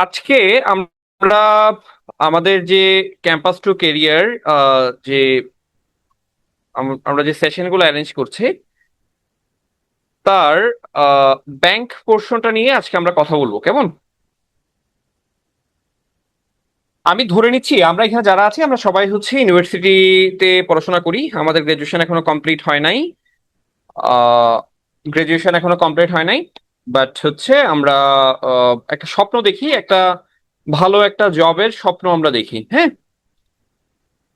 আজকে আমরা আমাদের যে ক্যাম্পাস টু কেরিয়ার যে আমরা যে সেশনগুলো অ্যারেঞ্জ করছি তার ব্যাংক পোর্শনটা নিয়ে আজকে আমরা কথা বলবো, কেমন? আমি ধরে নিচ্ছি আমরা এখানে যারা আছি আমরা সবাই হচ্ছে ইউনিভার্সিটিতে পড়াশোনা করি, আমাদের গ্রাজুয়েশন এখনো কমপ্লিট হয় নাই। গ্রাজুয়েশন এখনো কমপ্লিট হয় নাই, বাট হচ্ছে আমরা একটা স্বপ্ন দেখি, একটা ভালো একটা জবের স্বপ্ন আমরা দেখি, হ্যাঁ।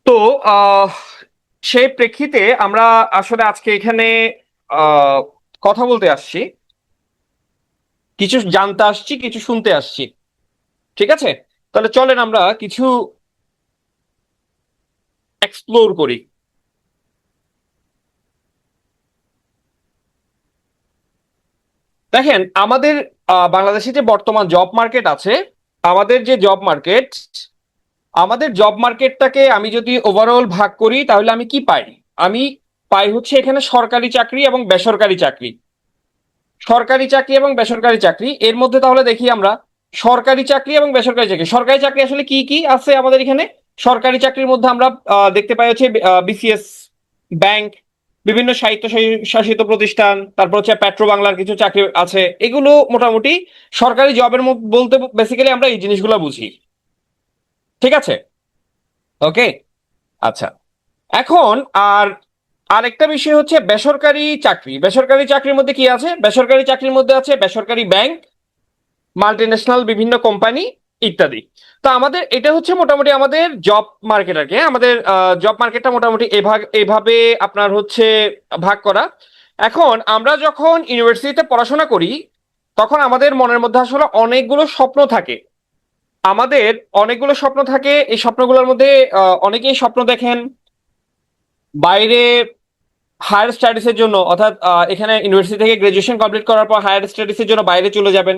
তো আহ সেই প্রেক্ষিতে আমরা আসলে আজকে এখানে আহ কথা বলতে আসছি, কিছু জানতে আসছি, কিছু শুনতে আসছি। ঠিক আছে, তাহলে চলেন আমরা কিছু এক্সপ্লোর করি। দেখেন, আমাদের বাংলাদেশে যে বর্তমান জব মার্কেট আছে, আমাদের যে জব মার্কেট, আমাদের জব মার্কেটটাকে আমি যদি ওভারঅল ভাগ করি তাহলে আমি কি পাই? আমি পাই হচ্ছে এখানে সরকারি চাকরি এবং বেসরকারি চাকরি। সরকারি চাকরি এবং বেসরকারি চাকরি এর মধ্যে তাহলে দেখি আমরা সরকারি চাকরি এবং বেসরকারি চাকরি। সরকারি চাকরি আসলে কি কি আছে আমাদের এখানে? সরকারি চাকরির মধ্যে আমরা দেখতে পাই হচ্ছে বিসিএস, ব্যাংক, বিভিন্ন শাসিত প্রতিষ্ঠান, তারপর হচ্ছে পেট্রো বাংলার কিছু চাকরি আছে। এগুলো মোটামুটি সরকারি জবের মধ্যে বলতে বেসিক্যালি আমরা এই জিনিসগুলো বুঝি। ঠিক আছে, ওকে, আচ্ছা। এখন আর আরেকটা বিষয় হচ্ছে বেসরকারি চাকরি। বেসরকারি চাকরির মধ্যে কি আছে? বেসরকারি চাকরির মধ্যে আছে বেসরকারি ব্যাংক, মাল্টিন্যাশনাল বিভিন্ন কোম্পানি ইত্যাদি। তো আমাদের এটা হচ্ছে মোটামুটি আমাদের জব মার্কেট আর কি, হ্যাঁ? আমাদের জব মার্কেটটা মোটামুটি এভাবে আপনার হচ্ছে ভাগ করা। এখন আমরা যখন ইউনিভার্সিটিতে পড়াশোনা করি তখন আমাদের মনের মধ্যে আসলে অনেকগুলো স্বপ্ন থাকে। আমাদের অনেকগুলো স্বপ্ন থাকে, এই স্বপ্নগুলোর মধ্যে অনেকেই স্বপ্ন দেখেন বাইরে হায়ার স্টাডিজের জন্য, অর্থাৎ এখানে ইউনিভার্সিটি থেকে গ্রাজুয়েশন কমপ্লিট করার পর হায়ার স্টাডিজের জন্য বাইরে চলে যাবেন।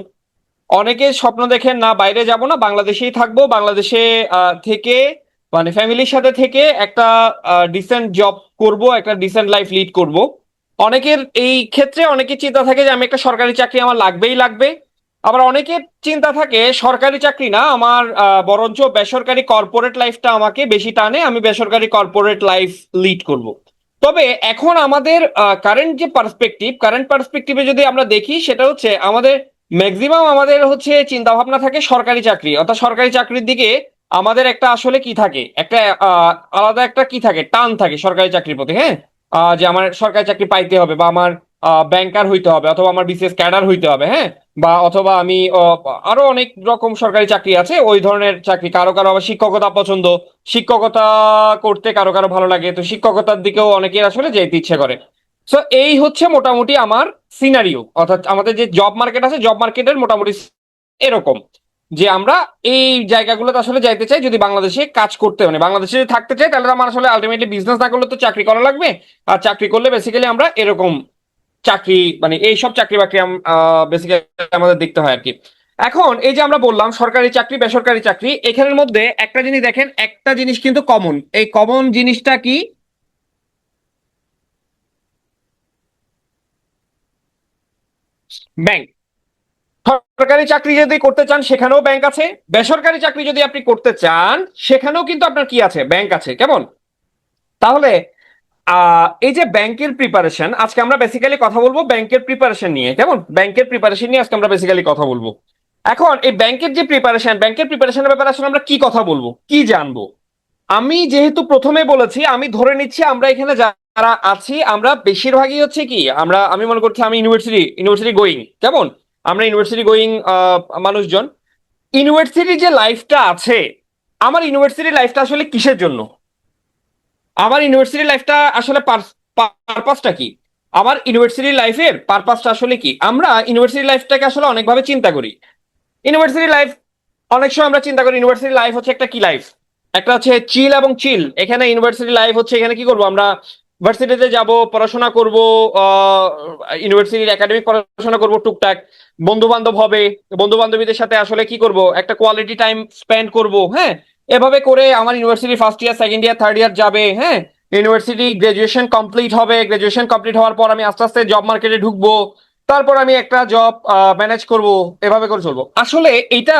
অনেকে স্বপ্ন দেখেন না বাইরে যাব না, বাংলাদেশেই থাকবো, বাংলাদেশে থেকে মানে ফ্যামিলির সাথে থেকে একটা ডিসেন্ট জব করব, একটা ডিসেন্ট লাইফ লিড করব। অনেকের এই ক্ষেত্রে অনেকের চিন্তা থাকে যে আমি একটা সরকারি চাকরি আমার লাগবেই লাগবে। আবার অনেকের চিন্তা থাকে সরকারি চাকরি না আমার, বরঞ্চ বেসরকারি কর্পোরেট লাইফটা আমাকে বেশি টানে, আমি বেসরকারি কর্পোরেট লাইফ লিড করব। তবে এখন আমাদের কারেন্ট পার্সপেক্টিভে যদি আমরা দেখি সেটা হচ্ছে আমাদের ম্যাক্সিমাম আমাদের হচ্ছে চিন্তা ভাবনা থাকে সরকারি চাকরি, অর্থাৎ সরকারি চাকরির দিকে আমাদের একটা আসলে কি থাকে, একটা আলাদা একটা কি থাকে, টান থাকে সরকারি চাকরির প্রতি, হ্যাঁ। যে আমার সরকারি চাকরি পাইতে হবে, বা আমার ব্যাংকার হইতে হবে, অথবা আমার বিসিএস ক্যাডার হইতে হবে, হ্যাঁ। বা অথবা আমি আরো অনেক রকম সরকারি চাকরি আছে ওই ধরনের চাকরি। কারো কারো আবার শিক্ষকতা পছন্দ, শিক্ষকতা করতে কারো কারো ভালো লাগে, তো শিক্ষকতার দিকেও অনেকের আসলে যেতে ইচ্ছে করে। সো এই হচ্ছে মোটামুটি আমার সিনারিও, অর্থাৎ আমাদের যে জব মার্কেট আছে জব মার্কেটের মোটামুটি এরকম, যে আমরা এই জায়গাগুলোতে আসলে যাইতে চাই যদি বাংলাদেশে কাজ করতে, মানে বাংলাদেশে যদি থাকতে চাই তাহলে আমার আসলে আলটিমেটলি বিজনেস না করলে তো চাকরি করা লাগবে। আর চাকরি করলে বেসিক্যালি আমরা এরকম চাকরি, মানে এইসব চাকরি বাকরি বেসিক্যালি আমাদের দেখতে হয় আর কি। এখন এই যে আমরা বললাম সরকারি চাকরি বেসরকারি চাকরি, এখানের মধ্যে একটা জিনিস দেখেন, একটা জিনিস কিন্তু কমন। এই কমন জিনিসটা কি? ব্যাংক। সরকারি চাকরি যদি করতে চান সেখানেও ব্যাংক আছে, বেসরকারি চাকরি যদি আপনি করতে চান সেখানেও কিন্তু আপনার কি আছে, ব্যাংক আছে, কেমন? তাহলে এই যে ব্যাংকের প্রিপারেশন, আজকে আমরা বেসিক্যালি কথা বলবো ব্যাংকের প্রিপারেশন নিয়ে, কেমন? ব্যাংকের প্রিপারেশন নিয়ে আজকে আমরা বেসিক্যালি কথা বলবো। এখন এই ব্যাংকের যে প্রিপারেশন, ব্যাংকের প্রিপারেশনের ব্যাপারে আসলে আমরা কি কথা বলবো, কি জানবো? আমি যেহেতু প্রথমে বলেছি, আমি ধরে নিচ্ছি আমরা এখানে যারা আছি আমরা বেশিরভাগই হচ্ছে কি, আমি মনে করছি আমি ইউনিভার্সিটি গোয়িং, কেমন? আমরা ইউনিভার্সিটি গোয়িং মানুষজন। ইউনিভার্সিটি যে লাইফটা আছে, আমার ইউনিভার্সিটি লাইফটা আসলে কিসের জন্য? আমার ইউনিভার্সিটি লাইফটা আসলে পারপাসটা কি? আমার ইউনিভার্সিটি লাইফের পারপাসটা আসলে কি? আমরা ইউনিভার্সিটি লাইফটাকে আসলে অনেকভাবে চিন্তা করি। ইউনিভার্সিটি লাইফ, অনেক সময় আমরা চিন্তা করি ইউনিভার্সিটি লাইফ হচ্ছে একটা কি লাইফ, একটা হচ্ছে চিল এবং চিল। এখানে ইউনিভার্সিটি লাইফ হচ্ছে এখানে কি করব আমরা, ভার্সিটিতে যাব, পড়াশোনা করব, ইউনিভার্সিটির একাডেমিক পড়াশোনা করব টুকটাক, বন্ধু বান্ধব হবে, বন্ধু বান্ধবীদের সাথে আসলে কি করব, একটা কোয়ালিটি টাইম স্পেন্ড করব, হ্যাঁ। এভাবে করে আমার university first year, second year, third year যাবে, হ্যাঁ। ইউনিভার্সিটি গ্রাজুয়েশন কমপ্লিট হবে, গ্রাজুয়েশন কমপ্লিট হওয়ার পর আমি আস্তে আস্তে জব মার্কেটে ঢুকবো, তারপর আমি একটা জব ম্যানেজ করব, এভাবে করে চলবো। আসলে এটা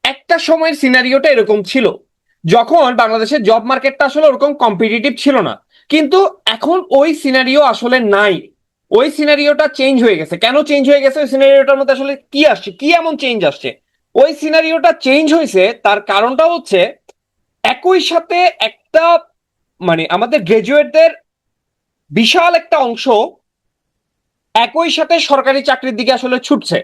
একটা সময়ের সিনারিওটা এরকম ছিল যখন বাংলাদেশের জব মার্কেটটা আসলে ওরকম কম্পিটিটিভ ছিল না, কিন্তু এখন ওই সিনারিও আসলে নাই। ওই সিনারিওটা চেঞ্জ হয়ে গেছে। কেন চেঞ্জ হয়ে গেছে? ওই সিনারিওটার মধ্যে আসলে কি আসছে, কি এমন চেঞ্জ আসছে? ওই সিনারিওটা চেঞ্জ হয়েছে, তার কারণটা হচ্ছে একই সাথে একটা মানে আমাদের গ্রাজুয়েটদের বিশাল একটা অংশ একই সাথে সরকারি চাকরির দিকে আসলে ছুটছে।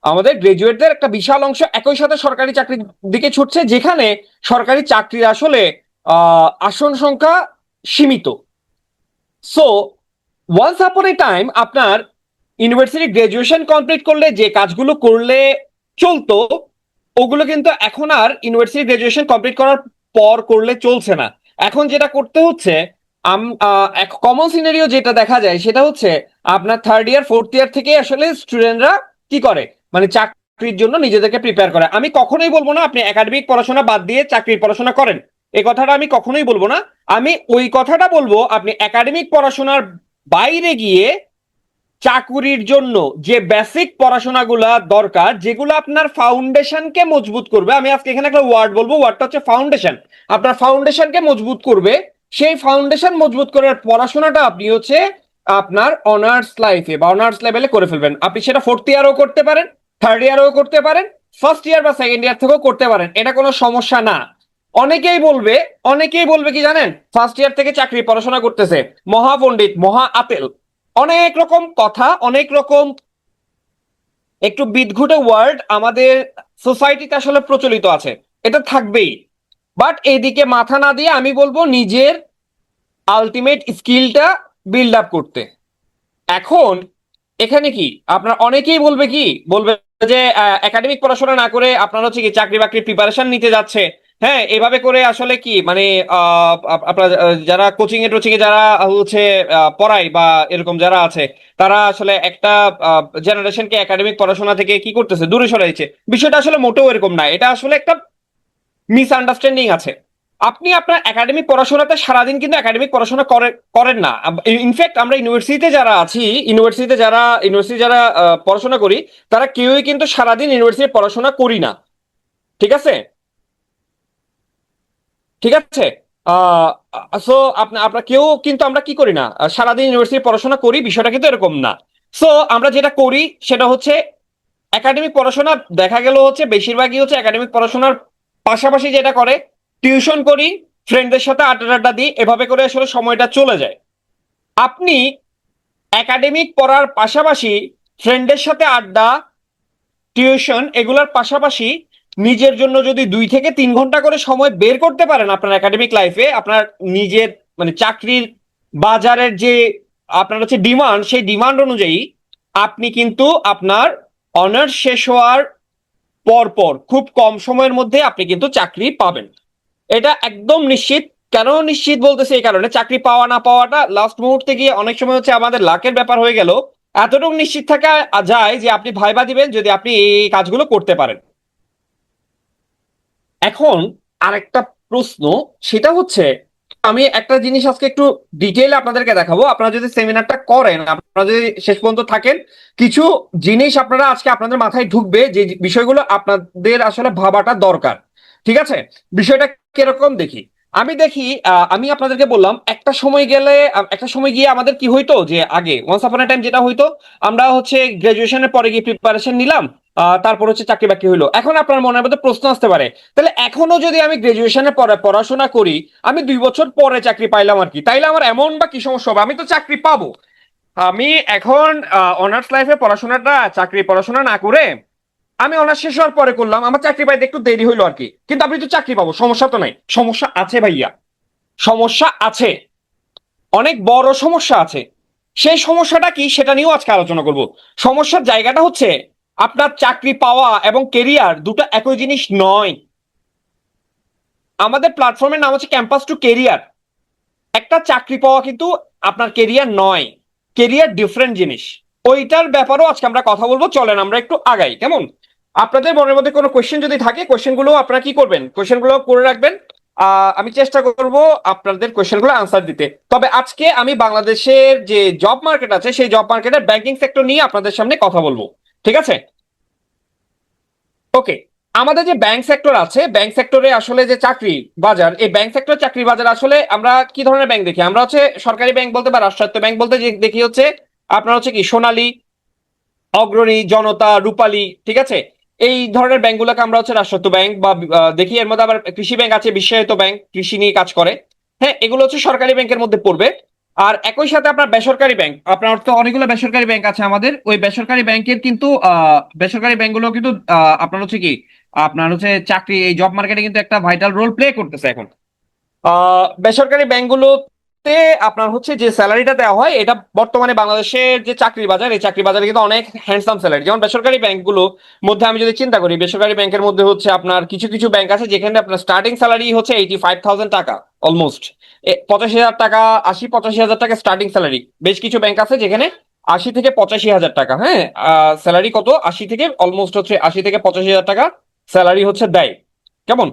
আমাদের গ্রাজুয়েটদের একটা বিশাল অংশ একই সাথে সরকারি চাকরির দিকে ছুটছে, যেখানে সরকারি চাকরির আসলে আসন সংখ্যা সীমিত। So once upon a time আপনার ইউনিভার্সিটি গ্রাজুয়েশন কমপ্লিট করলে যে কাজগুলো করলে চলতো, ওগুলো কিন্তু এখন আর ইউনিভার্সিটি গ্রাজুয়েশন কমপ্লিট করার পর করলে চলছে না। এখন যেটা করতে হচ্ছে, এক কমন সিনারিও যেটা দেখা যায় সেটা হচ্ছে আপনার থার্ড ইয়ার ফোর্থ ইয়ার থেকে আসলে স্টুডেন্টরা কি করে, মানে চাকরির জন্য নিজেদেরকে প্রিপেয়ার করে। আমি কখনোই বলবো না আপনি একাডেমিক পড়াশোনা বাদ দিয়ে চাকরির পড়াশোনা করেন, এই কথাটা আমি কখনোই বলবো না। আমি ওই কথাটা বলবো আপনি একাডেমিক পড়াশোনার বাইরে গিয়ে চাকুরির জন্য যে বেসিক পড়াশোনাগুলা দরকার, যেগুলো আপনার ফাউন্ডেশনকে মজবুত করবে। আমি আজকে এখানে একটা ওয়ার্ড বলবো, ওয়ার্ডটা হচ্ছে ফাউন্ডেশন। আপনার ফাউন্ডেশনকে মজবুত করবে, সেই ফাউন্ডেশন মজবুত করার পড়াশোনাটা আপনি হচ্ছে আপনার অনার্স লাইফে বা অনার্স লেভেলে করে ফেলবেন। আপনি সেটা ফোর্থ ইয়ারও করতে পারেন, থার্ড ইয়ারও করতে পারেন, ফার্স্ট ইয়ার বা সেকেন্ড ইয়ার থেকেও করতে পারেন, এটা কোনো সমস্যা না। অনেকেই বলবে কি জানেন, ফার্স্ট ইয়ার থেকে চাকরি পড়াশোনা করতেছে, মহাপণ্ডিত, মহা আতেল, অনেক রকম কথা, অনেক রকম একটু বিদঘুটে ওয়ার্ড আমাদের সোসাইটিতে আসলে প্রচলিত আছে। এটা থাকবেই, বাট এইদিকে মাথা না দিয়ে আমি বলবো নিজের আলটিমেট স্কিলটা বিল্ড আপ করতে। এখন এখানে কি আপনার অনেকেই বলবে, কি বলবে যে একাডেমিক পড়াশোনা না করে আপনার হচ্ছে কি চাকরি বাকরির প্রিপারেশন নিতে যাচ্ছে। হ্যাঁ, এভাবে করে আসলে কি মানে আপনার যারা কোচিং এ টোচিং এ যারা হচ্ছে পড়ায় বা এরকম যারা আছে, তারা আসলে একটা জেনারেশনকে একাডেমিক পড়াশোনা থেকে কি করতেছে, দূরে সরাইছে। বিষয়টা আসলে মোটেও এরকম না, এটা আসলে একটা মিসআন্ডারস্ট্যান্ডিং আছে। আপনি আপনার একাডেমিক পড়াশোনাতে সারাদিন কিন্তু একাডেমিক পড়াশোনা করেন না। ইনফ্যাক্ট আমরা ইউনিভার্সিটি যারা পড়াশোনা করি, তারা কেউই কিন্তু সারাদিন ইউনিভার্সিটি পড়াশোনা করি না। ঠিক আছে, ঠিক আছে। আহ সো আপনার কেউ কিন্তু আমরা কি করি না, সারাদিন ইউনিভার্সিটি পড়াশোনা করি, বিষয়টা কিন্তু এরকম না। সো আমরা যেটা করি সেটা হচ্ছে একাডেমিক পড়াশোনা, দেখা গেল হচ্ছে বেশিরভাগই হচ্ছে একাডেমিক পড়াশোনার পাশাপাশি যেটা করে, টিউশন করি, ফ্রেন্ডদের সাথে আড্ডা আড্ডা দিই, এভাবে করে আসলে সময়টা চলে যায়। আপনি একাডেমিক পড়ার পাশাপাশি ফ্রেন্ডের সাথে আড্ডা, টিউশন এগুলোর পাশাপাশি নিজের জন্য যদি 2 থেকে 3 ঘন্টা করে সময় বের করতে পারেন আপনার একাডেমিক লাইফে, আপনার নিজের মানে চাকরির বাজারের যে আপনার হচ্ছে ডিমান্ড, সেই ডিমান্ড অনুযায়ী আপনি কিন্তু আপনার অনার্স শেষ হওয়ার পর পর খুব কম সময়ের মধ্যে আপনি কিন্তু চাকরি পাবেন। এটা একদম নিশ্চিত। কেন নিশ্চিত বলতেছে, এই কারণে চাকরি পাওয়া না পাওয়াটা লাস্ট মুহূর্তে গিয়ে অনেক সময় হচ্ছে আমাদের লাকের ব্যাপার হয়ে গেল। এতটুকু নিশ্চিত থাকা যায় যে আপনি ভাইবা দিবেন যদি আপনি এই কাজগুলো করতে পারেন। এখন আরেকটা প্রশ্ন, সেটা হচ্ছে আমি একটা জিনিস আজকে একটু ডিটেইলে আপনাদেরকে দেখাবো। আপনারা যদি সেমিনারটা করেন, আপনারা যদি শেষ পর্যন্ত থাকেন, কিছু জিনিস আপনারা আজকে আপনাদের মাথায় ঢুকবে, যে বিষয়গুলো আপনাদের আসলে ভাবাটা দরকার। ঠিক আছে, বিষয়টা কিরকম দেখি। আমি আপনাদেরকে বললাম একটা সময় গিয়ে আমাদের কি হইতো, যে আগে ওয়ান্স আপন এ টাইম যেটা হইতো, আমরা হচ্ছে গ্রাজুয়েশনের পরে গিয়ে প্রিপারেশন নিলাম, তারপর হচ্ছে চাকরি বাকরি হইলো। এখন আপনার মনের মধ্যে প্রশ্ন আসতে পারে, তাহলে এখনো যদি আমি গ্রাজুয়েশনের পরে পড়াশোনা করি, আমি 2 বছর পরে চাকরি পাইলাম আর কি, তাইলে আমার এমন বা কি সমস্যা হবে, আমি তো চাকরি পাবো। আমি এখন অনার্স লাইফে চাকরি পড়াশোনা না করে আমি অনার্স শেষ হওয়ার পরে করলাম, আমার চাকরি পাইতে একটু দেরি হইলো আর কি, কিন্তু আমি তো চাকরি পাবো, সমস্যা তো নাই। সমস্যা আছে ভাইয়া, সমস্যা আছে, অনেক বড় সমস্যা আছে। সেই সমস্যাটা কি সেটা নিয়েও আজকে আলোচনা করব। সমস্যার জায়গাটা হচ্ছে আপনার চাকরি পাওয়া এবং কেরিয়ার দুটো একই জিনিস নয়। আমাদের প্ল্যাটফর্মের নাম হচ্ছে ক্যাম্পাস টু কেরিয়ার। একটা চাকরি পাওয়া কিন্তু আপনার কেরিয়ার নয়, কেরিয়ার ডিফারেন্ট জিনিস। ওইটার ব্যাপারেও আজকে আমরা কথা বলবো, চলেন আমরা একটু আগাই কেমন। আপনাদের মনের মধ্যে কোনো কোয়েশ্চেন যদি থাকে, কোয়েশ্চেনগুলো আপনারা কি করবেন, কোয়েশ্চেনগুলো করে রাখবেন। আমি চেষ্টা করব আপনাদের কোয়েশ্চেনগুলো আনসার দিতে। তবে আজকে আমি বাংলাদেশের যে জব মার্কেট আছে, সেই জব মার্কেটের ব্যাংকিং সেক্টর নিয়ে আপনাদের সামনে কথা বলবো। ঠিক আছে, ওকে। আমাদের যে ব্যাংক সেক্টর আছে, ব্যাংক সেক্টরে আসলে যে চাকরি বাজার, এই ব্যাংক সেক্টর চাকরি বাজার আসলে আমরা কি ধরনের ব্যাংক দেখি? আমরা হচ্ছে সরকারি ব্যাংক বলতে বা রাষ্ট্রায়ত্ত ব্যাংক বলতে যে দেখি হচ্ছে আপনার হচ্ছে কি সোনালী, অগ্রণী, জনতা, রূপালী, ঠিক আছে? এই ধরনের ব্যাংকগুলোকে আমরা হচ্ছে রাষ্ট্রায়ত্ত ব্যাংক বা দেখি। এর মধ্যে আবার কৃষি ব্যাংক আছে, বিশ্বায়িত ব্যাংক, কৃষি নিয়ে কাজ করে। হ্যাঁ, এগুলো হচ্ছে সরকারি ব্যাংকের মধ্যে পড়বে। আর একই সাথে আপনার বেসরকারি ব্যাংক, আপনার তো অনেকগুলো বেসরকারি ব্যাংক আছে আমাদের। ওই বেসরকারি ব্যাংকের কিন্তু বেসরকারি ব্যাংকগুলো কিন্তু আপনার হচ্ছে কি, আপনার হচ্ছে চাকরি, এই জব মার্কেটে কিন্তু একটা ভাইটাল রোল প্লে করতেছে এখন। বেসরকারি ব্যাংকগুলোতে আপনার হচ্ছে যে স্যালারিটা দেওয়া হয়, এটা বর্তমানে বাংলাদেশের যে চাকরি বাজার, এই চাকরি বাজারে কিন্তু অনেক হ্যান্ডসাম স্যালারি। যেমন বেসরকারি ব্যাংকগুলো মধ্যে আমি যদি চিন্তা করি, বেসরকারি ব্যাংকের মধ্যে হচ্ছে আপনার কিছু কিছু ব্যাংক আছে যেখানে আপনার স্টার্টিং স্যালারি হচ্ছে 85,000 টাকা, অলমোস্ট 85,000 টাকা, 80-85,000 টাকা স্টার্টিং স্যালারি। বেশ কিছু ব্যাংক আছে যেখানে 80 থেকে 85,000 টাকা, হ্যাঁ, স্যালারি কত, 80 থেকে অলমোস্ট হচ্ছে 80 থেকে 85,000 টাকা স্যালারি হচ্ছে দেয়। কেমন?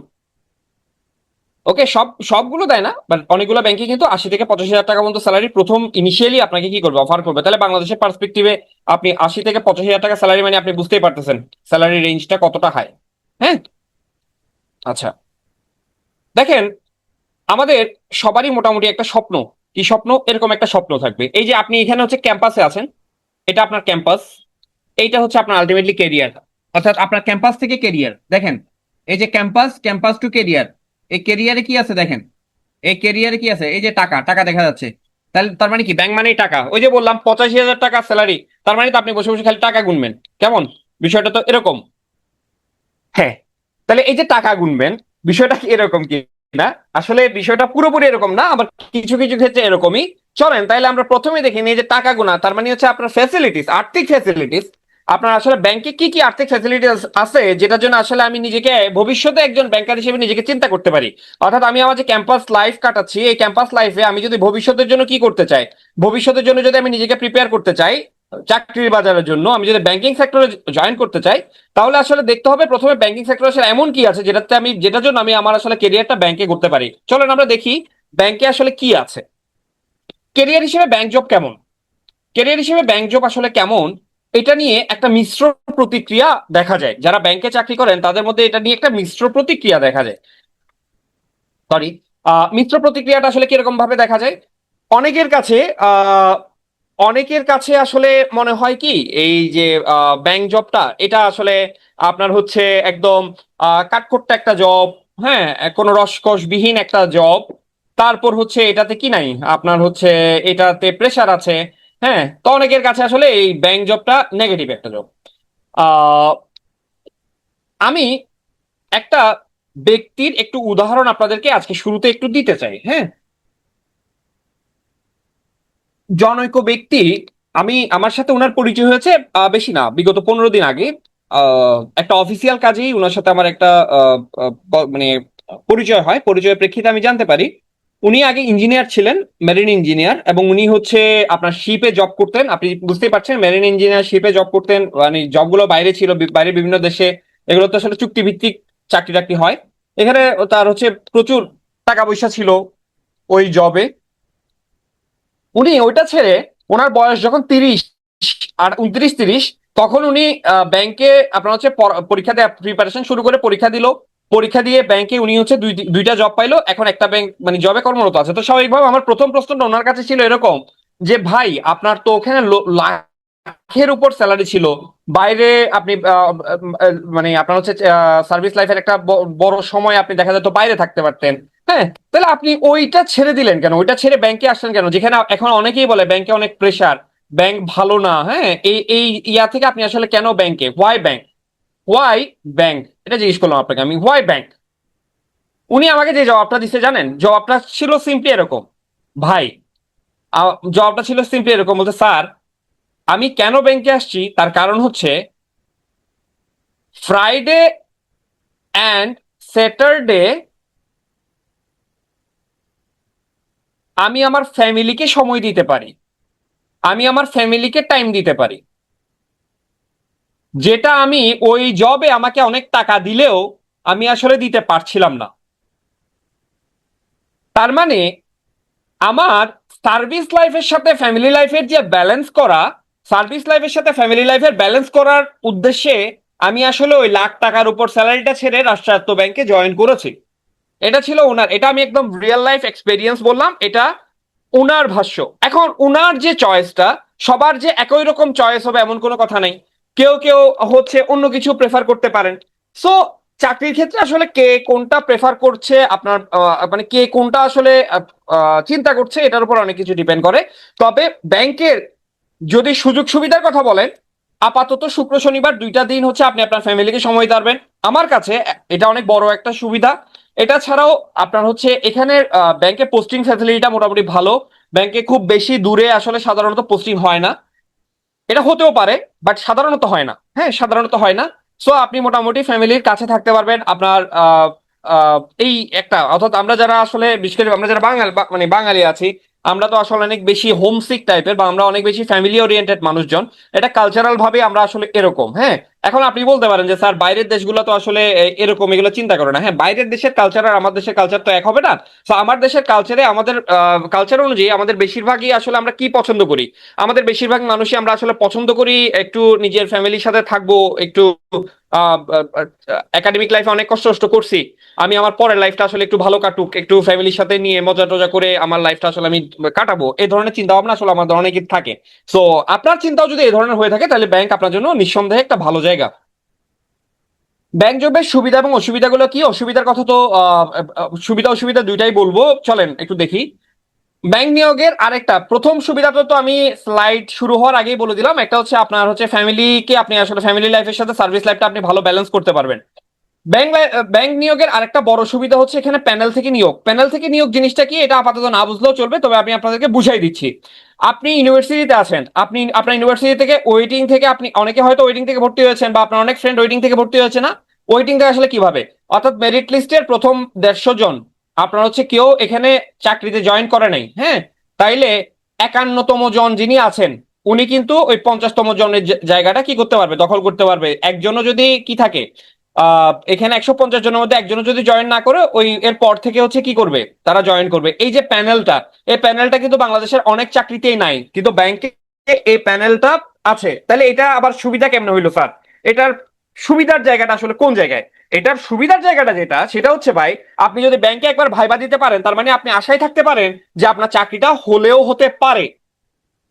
ওকে, সবগুলো দেয় না, বাট অনেকগুলো ব্যাংকে কিন্তু 80 থেকে 85,000 টাকা পর্যন্ত স্যালারি প্রথম ইনিশিয়ালি আপনাকে কি করবে, অফার করবে। তাহলে বাংলাদেশের পার্সপেক্টিভে আপনি 80 থেকে 85,000 টাকা স্যালারি মানে আপনি বুঝতেই পারতেছেন স্যালারি রেঞ্জটা কতটা হাই। হ্যাঁ, আচ্ছা, দেখেন, আমাদের সবারই মোটামুটি একটা স্বপ্ন। কি স্বপ্ন? এরকম একটা স্বপ্ন থাকবে, এই যে আপনি এখানে হচ্ছে ক্যাম্পাসে আছেন, এটা আপনার ক্যাম্পাস, এইটা হচ্ছে আপনার আলটিমেটলি কেরিয়ার। অর্থাৎ আপনার ক্যাম্পাস থেকে কেরিয়ার, দেখেন, এই যে ক্যাম্পাস, ক্যাম্পাস টু কেরিয়ার, এই কেরিয়ারে কি আছে দেখেন, এই কেরিয়ারে কি আছে, এই যে টাকা, টাকা দেখা যাচ্ছে। তাহলে তার মানে কি, ব্যাংক মানেই টাকা। ওই যে বললাম 85,000 টাকা স্যালারি, তার মানে তো আপনি বসে বসে খালি টাকা গুনবেন। কেমন? বিষয়টা তো এরকম। হ্যাঁ, তাহলে এই যে টাকা গুনবেন, বিষয়টা কি এরকম কি না? আসলে বিষয়টা পুরোপুরি এরকম না, আবার কিছু কিছু ক্ষেত্রে এরকমই। চলেন তাইলে আমরা প্রথমে দেখি নিই, যে টাকা গুনা তার মানে হচ্ছে আপনার ফ্যাসিলিটিস, আর্থিক ফ্যাসিলিটিস। আপনার আসলে ব্যাংকে কি কি আর্থিক ফ্যাসিলিটিস আছে যেটার জন্য আসলে আমি নিজেকে ভবিষ্যতে একজন ব্যাংকার হিসেবে নিজেকে চিন্তা করতে পারি। অর্থাৎ আমি আমার যে ক্যাম্পাস লাইফ কাটাচ্ছি, এই ক্যাম্পাস লাইফে আমি যদি ভবিষ্যতের জন্য কি করতে চাই, ভবিষ্যতের জন্য যদি আমি নিজেকে প্রিপেয়ার করতে চাই চাকরির বাজারের জন্য, আমি যদি ব্যাংকিং সেক্টরে জয়েন করতে চাই, তাহলে আসলে দেখতে হবে প্রথমে ব্যাংকিং সেক্টর আসলে এমন কি আছে যেটাতে আমি, যেটার জন্য আমি আমার আসলে কেরিয়ারটা ব্যাংকে করতে পারি। চলেন আমরা দেখি ব্যাংকে আসলে কি আছে। কেরিয়ার হিসেবে ব্যাংক জব কেমন, কেরিয়ার হিসেবে ব্যাংক জব আসলে কেমন, এটা নিয়ে একটা মিশ্র প্রতিক্রিয়া দেখা যায়। যারা ব্যাংকে চাকরি করেন তাদের মধ্যে এটা নিয়ে একটা মিশ্র প্রতিক্রিয়া দেখা যায়। সরি, মিশ্র প্রতিক্রিয়াটা আসলে কিরকম ভাবে দেখা যায়? অনেকের কাছে আহ অনেকের কাছে আসলে মনে হয় কি, এই যে ব্যাংক জবটা, এটা আসলে আপনার হচ্ছে একদম কাঠখোট্টা একটা জব। হ্যাঁ, কোনো রসকসবিহীন একটা জব। তারপর হচ্ছে এটাতে কি নাই, আপনার হচ্ছে এটাতে প্রেসার আছে। হ্যাঁ, তো অনেকের কাছে আসলে এই ব্যাংক জবটা নেগেটিভ একটা জব। আহ আমি একটা ব্যক্তির একটু উদাহরণ আপনাদেরকে আজকে শুরুতে একটু দিতে চাই। হ্যাঁ, জনৈক ব্যক্তি, আমি আমার সাথে ওনার পরিচয় হয়েছে বেশি না, বিগত 15 দিন আগে। একটা অফিসিয়াল কাজেই ওনার সাথে আমার একটা মানে পরিচয় হয়। পরিচয়ের প্রেক্ষিতে আমি জানতে পারি উনি আগে ইঞ্জিনিয়ার ছিলেন, মেরিন ইঞ্জিনিয়ার, এবং উনি হচ্ছে আপনার শিপে জব করতেন। আপনি বুঝতেই পারছেন, মেরিন ইঞ্জিনিয়ার শিপে জব করতেন, মানে জবগুলো বাইরে ছিল, বাইরে বিভিন্ন দেশে। এগুলো তো আসলে চুক্তি ভিত্তিক চাকরি টাকরি হয়। এখানে তার হচ্ছে প্রচুর টাকা পয়সা ছিল ওই জবে। উনি ওইটা ছেড়ে, ওনার বয়স যখন 30 আর 29-30, তখন উনি ব্যাংকে আপনার হচ্ছে পরীক্ষা দেওয়া, প্রিপারেশন শুরু করে পরীক্ষা দিল। পরীক্ষা দিয়ে ব্যাংকে উনি হচ্ছে দুইটা জব পাইলো, এখন একটা ব্যাংক মানে জবে কর্মরত আছে। তো স্বাভাবিকভাবে আমার প্রথম প্রশ্নটা ওনার কাছে ছিল এরকম, যে ভাই আপনার তো ওখানে লাখের উপর স্যালারি ছিল, বাইরে আপনি মানে আপনার হচ্ছে সার্ভিস লাইফের একটা বড় সময় আপনি দেখা যেত বাইরে থাকতে পারতেন। হ্যাঁ, তাহলে আপনি ওইটা ছেড়ে দিলেন কেন, ওইটা ছেড়ে ব্যাংকে আসলেন কেন, যেখানে এখন অনেকেই বলে ব্যাংকে অনেক প্রেসার, ব্যাংক ভালো না। হ্যাঁ, এই এই ইয়া থেকে আপনি আসলে কেন ব্যাংকে, হোয়াই ব্যাংক, হোয়াই ব্যাংক, এটা জিজ্ঞেস করলাম আপনাকে আমি, হোয়াই ব্যাংক। উনি আমাকে যে জবাবটা দিতে জানেন, জবাবটা ছিল সিম্পলি এরকম, ভাই, জবাবটা ছিল সিম্পলি এরকম, বলতে স্যার, আমি কেন ব্যাংকে আসছি তার কারণ হচ্ছে ফ্রাইডে অ্যান্ড স্যাটারডে আমি আমার ফ্যামিলিকে সময় দিতে পারি, আমি আমার ফ্যামিলিকে টাইম দিতে পারি, যেটা আমি ওই জবে আমাকে অনেক টাকা দিলেও আমি আসলে দিতে পারছিলাম না। তার মানে আমার সার্ভিস লাইফের সাথে ফ্যামিলি লাইফের যে ব্যালেন্স করা, সার্ভিস লাইফের সাথে ফ্যামিলি লাইফের ব্যালেন্স করার উদ্দেশ্যে আমি আসলে ওই লাখ টাকার উপর স্যালারিটা ছেড়ে রাষ্ট্রায়ত্ত ব্যাংকে জয়েন করেছি। এটা ছিল ওনার, এটা আমি একদম রিয়েল লাইফ এক্সপেরিয়েন্স বললাম, এটা উনার ভাষ্য। এখন উনার যে চয়েসটা, সবার যে একই রকম চয়েস হবে এমন কোনো কথা নেই, কেউ কেউ হচ্ছে অন্য কিছু প্রেফার করতে পারেন। সো চাকরির ক্ষেত্রে আসলে কে কোনটা প্রেফার করছে, আপনার মানে কে কোনটা আসলে চিন্তা করছে, এটার উপর অনেক কিছু ডিপেন্ড করে। তবে ব্যাংকের যদি সুযোগ সুবিধার কথা বলেন, আপাতত শুক্র শনিবার দুইটা দিন হচ্ছে আপনি আপনার ফ্যামিলিকে সময় দিতে পারবেন। আমার কাছে এটা অনেক বড় একটা সুবিধা। এটা ছাড়াও আপনার হচ্ছে এখানে ব্যাংকে পোস্টিং ফ্যাসিলিটিটা মোটামুটি ভালো। ব্যাংকে খুব বেশি দূরে আসলে সাধারণত পোস্টিং হয় না, এটা হতেও পারে বাট সাধারণত হয় না, হ্যাঁ সাধারণত হয় না। সো আপনি মোটামুটি ফ্যামিলির কাছে থাকতে পারবেন আপনার এই একটা, অর্থাৎ আমরা যারা আসলে বিশেষ করে আমরা যারা মানে বাঙালি আছি, আমরা তো আসলে অনেক বেশি হোমসিক টাইপের, বা আমরা অনেক বেশি ফ্যামিলি ওরিয়েন্টেড মানুষজন। এটা কালচারাল ভাবে আমরা আসলে এরকম, হ্যাঁ। এখন আপনি বলতে পারেন যে স্যার বাইরের দেশগুলো তো আসলে এরকম, এগুলো চিন্তা করে না। হ্যাঁ, বাইরের দেশের কালচার আর আমার দেশের কালচার তো এক হবে না। তো আমার দেশের কালচারে, আমাদের কালচার অনুযায়ী আমাদের বেশিরভাগই আসলে আমরা কি পছন্দ করি, আমাদের বেশিরভাগ মানুষই আমরা আসলে পছন্দ করি একটু নিজের ফ্যামিলির সাথে থাকবো, একটু একাডেমিক লাইফে অনেক কষ্ট কষ্ট করছি, আমি আমার পরের লাইফটা আসলে একটু ভালো কাটুক, একটু ফ্যামিলির সাথে নিয়ে মজা টজা করে আমার লাইফটা আসলে আমি কাটাবো, এই ধরনের চিন্তা ভাবনা আসলে আমাদের অনেকের থাকে। সো আপনার চিন্তাও যদি এই ধরনের হয়ে থাকে, তাহলে ব্যাংক আপনার জন্য নিঃসন্দেহে একটা ভালো জায়গা। ব্যাংক জবের সুবিধা এবং অসুবিধাগুলো কি, অসুবিধার কথা তো সুবিধা অসুবিধা দুইটাই বলবো, চলেন একটু দেখি। ব্যাংক নিয়োগের আরেকটা প্রথম সুবিধাটা তো আমি স্লাইড শুরু হওয়ার আগেই বলে দিলাম, একটা হচ্ছে আপনার হচ্ছে ফ্যামিলিকে, আপনি আসলে ফ্যামিলি লাইফের সাথে সার্ভিস লাইফটা আপনি ভালো ব্যালেন্স করতে পারবেন। ব্যাংক নিয়োগের আরেকটা বড় সুবিধা হচ্ছে এখানে প্যানেল থেকে নিয়োগ। প্যানেল থেকে নিয়োগ জিনিসটা কি, এটা আপাতত না বুঝলেও চলবে, তবে আমি আপনাদেরকে বুঝাই দিচ্ছি। আপনি ইউনিভার্সিটিতে আছেন, আপনি আপনার ইউনিভার্সিটি থেকে ওয়েটিং থেকে, আপনি অনেকে হয়তো ওয়েটিং থেকে ভর্তি হয়েছেন, বা আপনার অনেক ফ্রেন্ড ওয়েটিং থেকে ভর্তি হয়েছে না। ওয়েটিং থেকে আসলে কিভাবে, অর্থাৎ মেরিট লিস্টের প্রথম 150 জন আপনার হচ্ছে কেউ এখানে চাকরিতে জয়েন করে নাই, হ্যাঁ, তাইলে 51তম জন যিনি আছেন, উনি কিন্তু ওই 50তম জনের জায়গাটা কি করতে পারবে, দখল করতে পারবে। একজনও যদি কি থাকে, এখানে 150 জনের মধ্যে একজনও যদি জয়েন না করে, ওই এর পর থেকে হচ্ছে কি করবে, তারা জয়েন করবে। এই যে প্যানেলটা, এই প্যানেলটা কিন্তু বাংলাদেশের অনেক চাকরিতেই নাই, কিন্তু ব্যাংকে এই প্যানেলটা আছে। তাহলে এটা আবার সুবিধা কেমনে হইলো স্যার, এটার সুবিধার জায়গাটা আসলে কোন জায়গায়? এটার সুবিধার জায়গাটা যেটা, সেটা হচ্ছে ভাই, আপনি যদি ব্যাংকে একবার ভাইবা দিতে পারেন, তার মানে আপনি আশায় থাকতে পারেন যে আপনার চাকরিটা হলেও হতে পারে।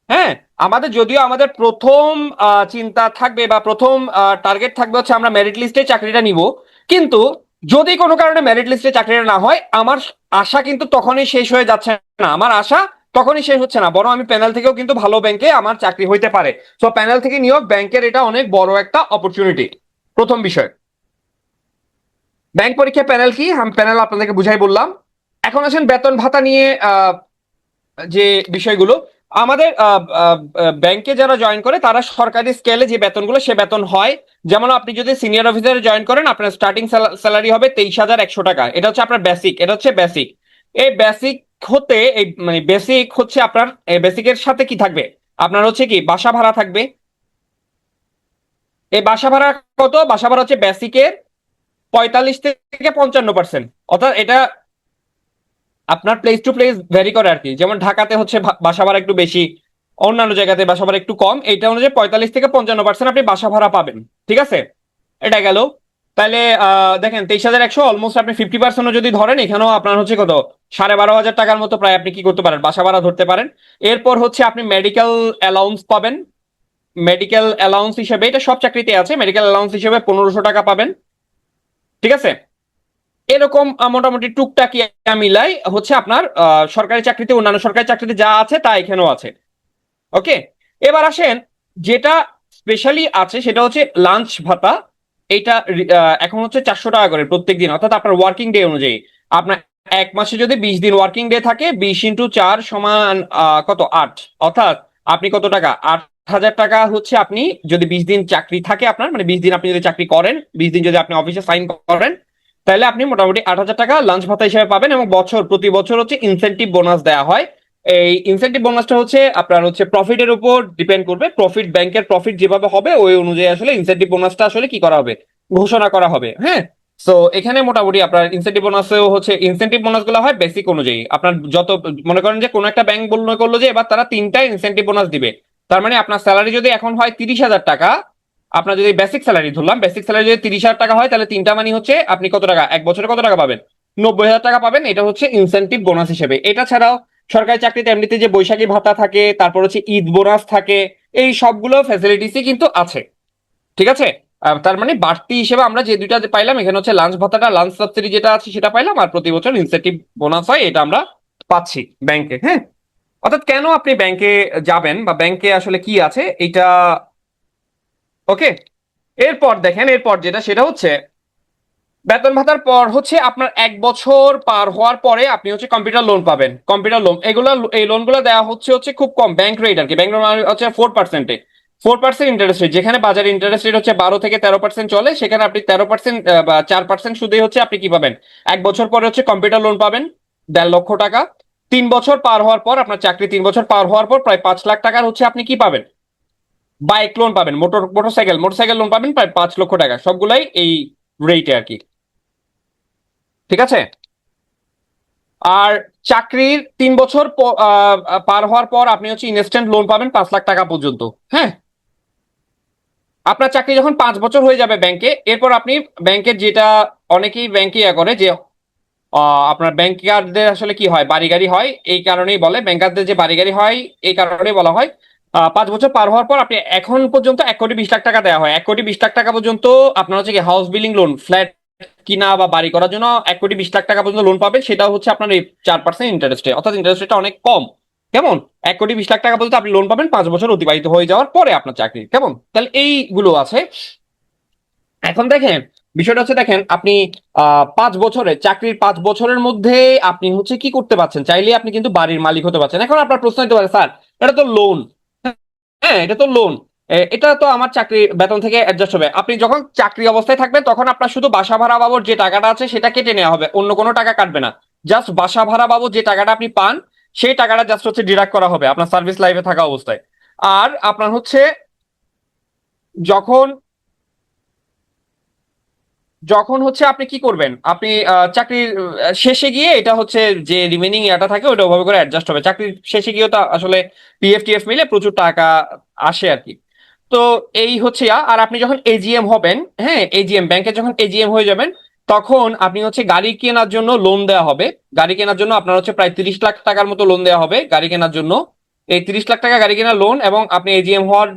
হ্যাঁ, আমাদের যদিও আমাদের প্রথম চিন্তা থাকবে বা প্রথম টার্গেট থাকবে হচ্ছে আমরা মেরিট লিস্টে চাকরিটা নিব, কিন্তু যদি কোনো কারণে মেরিট লিস্টে চাকরিটা না হয়, আমার আশা কিন্তু তখনই শেষ হয়ে যাচ্ছে না, আমার আশা তখনই শেষ হচ্ছে না, বরং আমি প্যানেল থেকেও কিন্তু ভালো ব্যাংকে আমার চাকরি হইতে পারে। তো প্যানেল থেকে নিয়োগ ব্যাংকের এটা অনেক বড় একটা অপরচুনিটি, প্রথম বিষয়। ব্যাংক পরীক্ষা প্যানেল কি, আমি প্যানেল আপনাদেরকে বুঝাই বললাম। এখন আসেন বেতন ভাতা নিয়ে যে বিষয়গুলো। আমাদের ব্যাংকে যারা জয়েন করে, তারা সরকারি স্কেলে যে বেতনগুলো, সে বেতন হয়। যেমন আপনি যদি সিনিয়র অফিসারে জয়েন করেন, আপনার স্টার্টিং স্যালারি হবে 23,100 টাকা, এটা হচ্ছে আপনার বেসিক, এটা হচ্ছে বেসিক। এই বেসিক হতে, এই মানে বেসিক হচ্ছে আপনার, এই বেসিকের সাথে কি থাকবে, আপনার হচ্ছে কি বাসা ভাড়া থাকবে। এই বাসা ভাড়া কত, বাসা ভাড়া হচ্ছে বেসিকের 45 থেকে 55%। অর্থাৎ এটা আপনার প্লেস টু প্লেস ভ্যারি করে আর কি, যেমন ঢাকাতে হচ্ছে বাসা ভাড়া একটু বেশি, অন্যান্য জায়গাতে বাসা ভাড়া একটু কম, এইটা অনুযায়ী 45 থেকে 55% আপনি বাসা ভাড়া পাবেন। ঠিক আছে, এটা গেল। তাহলে দেখেন 23,100, অলমোস্ট আপনি 50% যদি ধরেন, এখানেও আপনার হচ্ছে কত, 12,500 টাকার মতো প্রায় আপনি কি করতে পারেন, বাসা ভাড়া ধরতে পারেন। এরপর হচ্ছে আপনি মেডিকেল অ্যালাউন্স পাবেন। মেডিকেল অ্যালাউন্স হিসেবে, এটা সব চাকরিতে আছে, মেডিকেল অ্যালাউন্স হিসেবে 1,500 টাকা পাবেন। ঠিক আছে, এরকম মোটামুটি টুকটাক মিলাই হচ্ছে আপনার সরকারি চাকরিতে, অন্যান্য সরকারি চাকরিতে যা আছে তা এখানেও আছে। ওকে, এবার আসেন, যেটা স্পেশালি আছে সেটা হচ্ছে লাঞ্চ ভাতা। এইটা এখন হচ্ছে 400 টাকা করে প্রত্যেক দিন, অর্থাৎ আপনার ওয়ার্কিং ডে অনুযায়ী। আপনার এক মাসে যদি 20 দিন ওয়ার্কিং ডে থাকে, 20 × 4 সমান কত, 8। অর্থাৎ আপনি কত টাকা, 8,000 টাকা হচ্ছে আপনি, যদি 20 দিন চাকরি থাকে আপনার, মানে 20 দিন আপনি যদি চাকরি করেন, 20 দিন যদি আপনি অফিসে সাইন করেন, তাহলে আপনি মোটামুটি 8,000 টাকা লাঞ্চ ভাতা হিসেবে পাবেন। এবং প্রতি বছর হচ্ছে ইনসেনটিভ বোনাস দেওয়া হয়। এই ইনসেনটিভ বোনাসটা হচ্ছে আপনার হচ্ছে প্রফিটের উপর ডিপেন্ড করবে, প্রফিট, ব্যাংকের প্রফিট যেভাবে হবে ওই অনুযায়ী আসলে ইনসেনটিভ বোনাসটা আসলে কি করা হবে, ঘোষণা করা হবে। হ্যাঁ, তো এখানে মোটামুটি আপনার ইনসেনটিভ বোনাসেও হচ্ছে, ইনসেনটিভ বোনাস গুলো হয় বেসিক অনুযায়ী। আপনার যত, মনে করেন যে কোনো একটা ব্যাংক করলো যে এবার তারা 3টা ইনসেনটিভ বোনাস দিবে, তার মানে আপনার স্যালারি যদি এখন হয় 30,000 টাকা, আপনার যদি বেসিক স্যালারি ধরলাম, বেসিক স্যালারি যদি 30,000 টাকা হয়, তাহলে তিনটা মানি হচ্ছে আপনি কত টাকা এক বছরে কত টাকা পাবেন? 90,000 টাকা পাবেন। এটা হচ্ছে ইনসেনটিভ বোনাস হিসেবে। এটা ছাড়াও সরকারি চাকরিতে এমনিতে যে বৈশাখী ভাতা থাকে, তারপর হচ্ছে ঈদ বোনাস থাকে, এই সবগুলো ফ্যাসিলিটিসই কিন্তু আছে। ঠিক আছে? তার মানে বাড়তি হিসেবে আমরা যে দুইটা পাইলাম, এখানে হচ্ছে লাঞ্চ ভাতাটা, লাঞ্চ সাবসিডি যেটা আছে সেটা পাইলাম, আর প্রতি বছর ইনসেন্টিভ বোনাস হয়, এটা আমরা পাচ্ছি ব্যাংকে। হ্যাঁ, অর্থাৎ কেন আপনি ব্যাংকে যাবেন বা ব্যাংকে আসলে কি আছে এটা। ওকে, এরপর দেখেন, এরপর যেটা সেটা হচ্ছে বেতন ভাতার পর হচ্ছে আপনার 1 বছর পার হওয়ার পরে আপনি হচ্ছে কম্পিউটার লোন পাবেন। কম্পিউটার লোন, এগুলো এই লোনগুলো দেওয়া হচ্ছে হচ্ছে খুব কম ব্যাংক রেট আর কি। ব্যাংক রেট হচ্ছে 4%, 4% ইন্টারেস্ট রেট। যেখানে বাজারে ইন্টারেস্ট রেট হচ্ছে 12 থেকে 13% চলে, সেখানে আপনি 13% বা 4% সুদে হচ্ছে আপনি কি পাবেন? 1 বছর পরে হচ্ছে কম্পিউটার লোন পাবেন 1.5 লক্ষ টাকা। 3 বছর পার হওয়ার পর, আপনার চাকরি 3 বছর পার হওয়ার পর প্রায় 5 লাখ টাকার হচ্ছে আপনি কি পাবেন? বাইক লোন পাবেন, মোটরসাইকেল লোন পাবেন প্রায় 5 লক্ষ টাকা। সবগুলাই এই রেটে আর কি। ঠিক আছে? আর চাকরির 3 বছর পার হওয়ার পর আপনি হচ্ছে ইনস্ট্যান্ট লোন পাবেন 5 লাখ টাকা পর্যন্ত। হ্যাঁ, আপনার চাকরি যখন 5 বছর হয়ে যাবে ব্যাংকে, এরপর আপনি ব্যাংকের যেটা অনেকেই ব্যাংকে করে যে আপনার ব্যাংকারদের আসলে কি হয়, বাড়ি গাড়ি হয়, এই কারণেই বলে ব্যাংকারদের যে বাড়ি গাড়ি হয়, এই কারণেই বলা হয় 5 বছর পার হওয়ার পর আপনি এখন পর্যন্ত 1,20,00,000 টাকা দেওয়া হয়। 1,20,00,000 পর্যন্ত আপনার হচ্ছে কি হাউস বিল্ডিং লোন, ফ্ল্যাট কিনা বা বাড়ি করার জন্য 1,20,00,000 পর্যন্ত লোন পাবেন। সেটা হচ্ছে আপনার এই 4% ইন্টারেস্টে, অর্থাৎ ইন্টারেস্ট রেটটা অনেক কম। কেমন? 1,20,00,000 পর্যন্ত আপনি লোন পাবেন 5 বছর অতিবাহিত হয়ে যাওয়ার পরে আপনার চাকরি। কেমন? তাহলে এইগুলো আছে। এখন দেখেন, বিষয়টা হচ্ছে দেখেন আপনি 5 বছরে চাকরির 5 বছরের মধ্যে আপনি হচ্ছে কি করতে পারছেন, চাইলে আপনি কিন্তু বাড়ির মালিক হতে পারছেন। এখন আপনার প্রশ্ন হতে পারে, স্যার এটা তো লোন। হ্যাঁ, এটা তো লোন, এটা তো আমার চাকরি বেতন থেকে অ্যাডজাস্ট হবে। আপনি যখন চাকরি অবস্থায় থাকবেন তখন আপনার শুধু বাসা ভাড়া বাবদ যে টাকাটা আছে সেটা কেটে নেওয়া হবে, অন্য কোনো টাকা কাটবে না। জাস্ট বাসা ভাড়া বাবদ যে টাকাটা আপনি পান, সেই টাকাটা জাস্ট হচ্ছে ডিডাক্ট করা হবে আপনার সার্ভিস লাইফে থাকা অবস্থায়। আর আপনার হচ্ছে যখন যখন হচ্ছে আপনি কি করবেন, আপনি চাকরির শেষে গিয়ে এটা হচ্ছে যে রিমেনিং ইয়াটা থাকে ওটা ওভাবে করে অ্যাডজাস্ট হবে। চাকরির শেষে গিয়েও তো আসলে পিএফ টিএফ মিলে প্রচুর টাকা আসে আর কি। তো এই হচ্ছে আর আপনি যখন এজিএম হবেন, হ্যাঁ এজিএম ব্যাংকে যখন এজিএম হয়ে যাবেন, তখন আপনি হচ্ছে গাড়ি কেনার জন্য লোন দেওয়া হবে। গাড়ি কেনার জন্য আপনার হচ্ছে প্রায় 30 লাখ টাকার মতো লোন দেওয়া হবে গাড়ি কেনার জন্য। এই 30 লাখ টাকা গাড়ি কেনার লোন, এবং আপনি এজিএম হওয়ার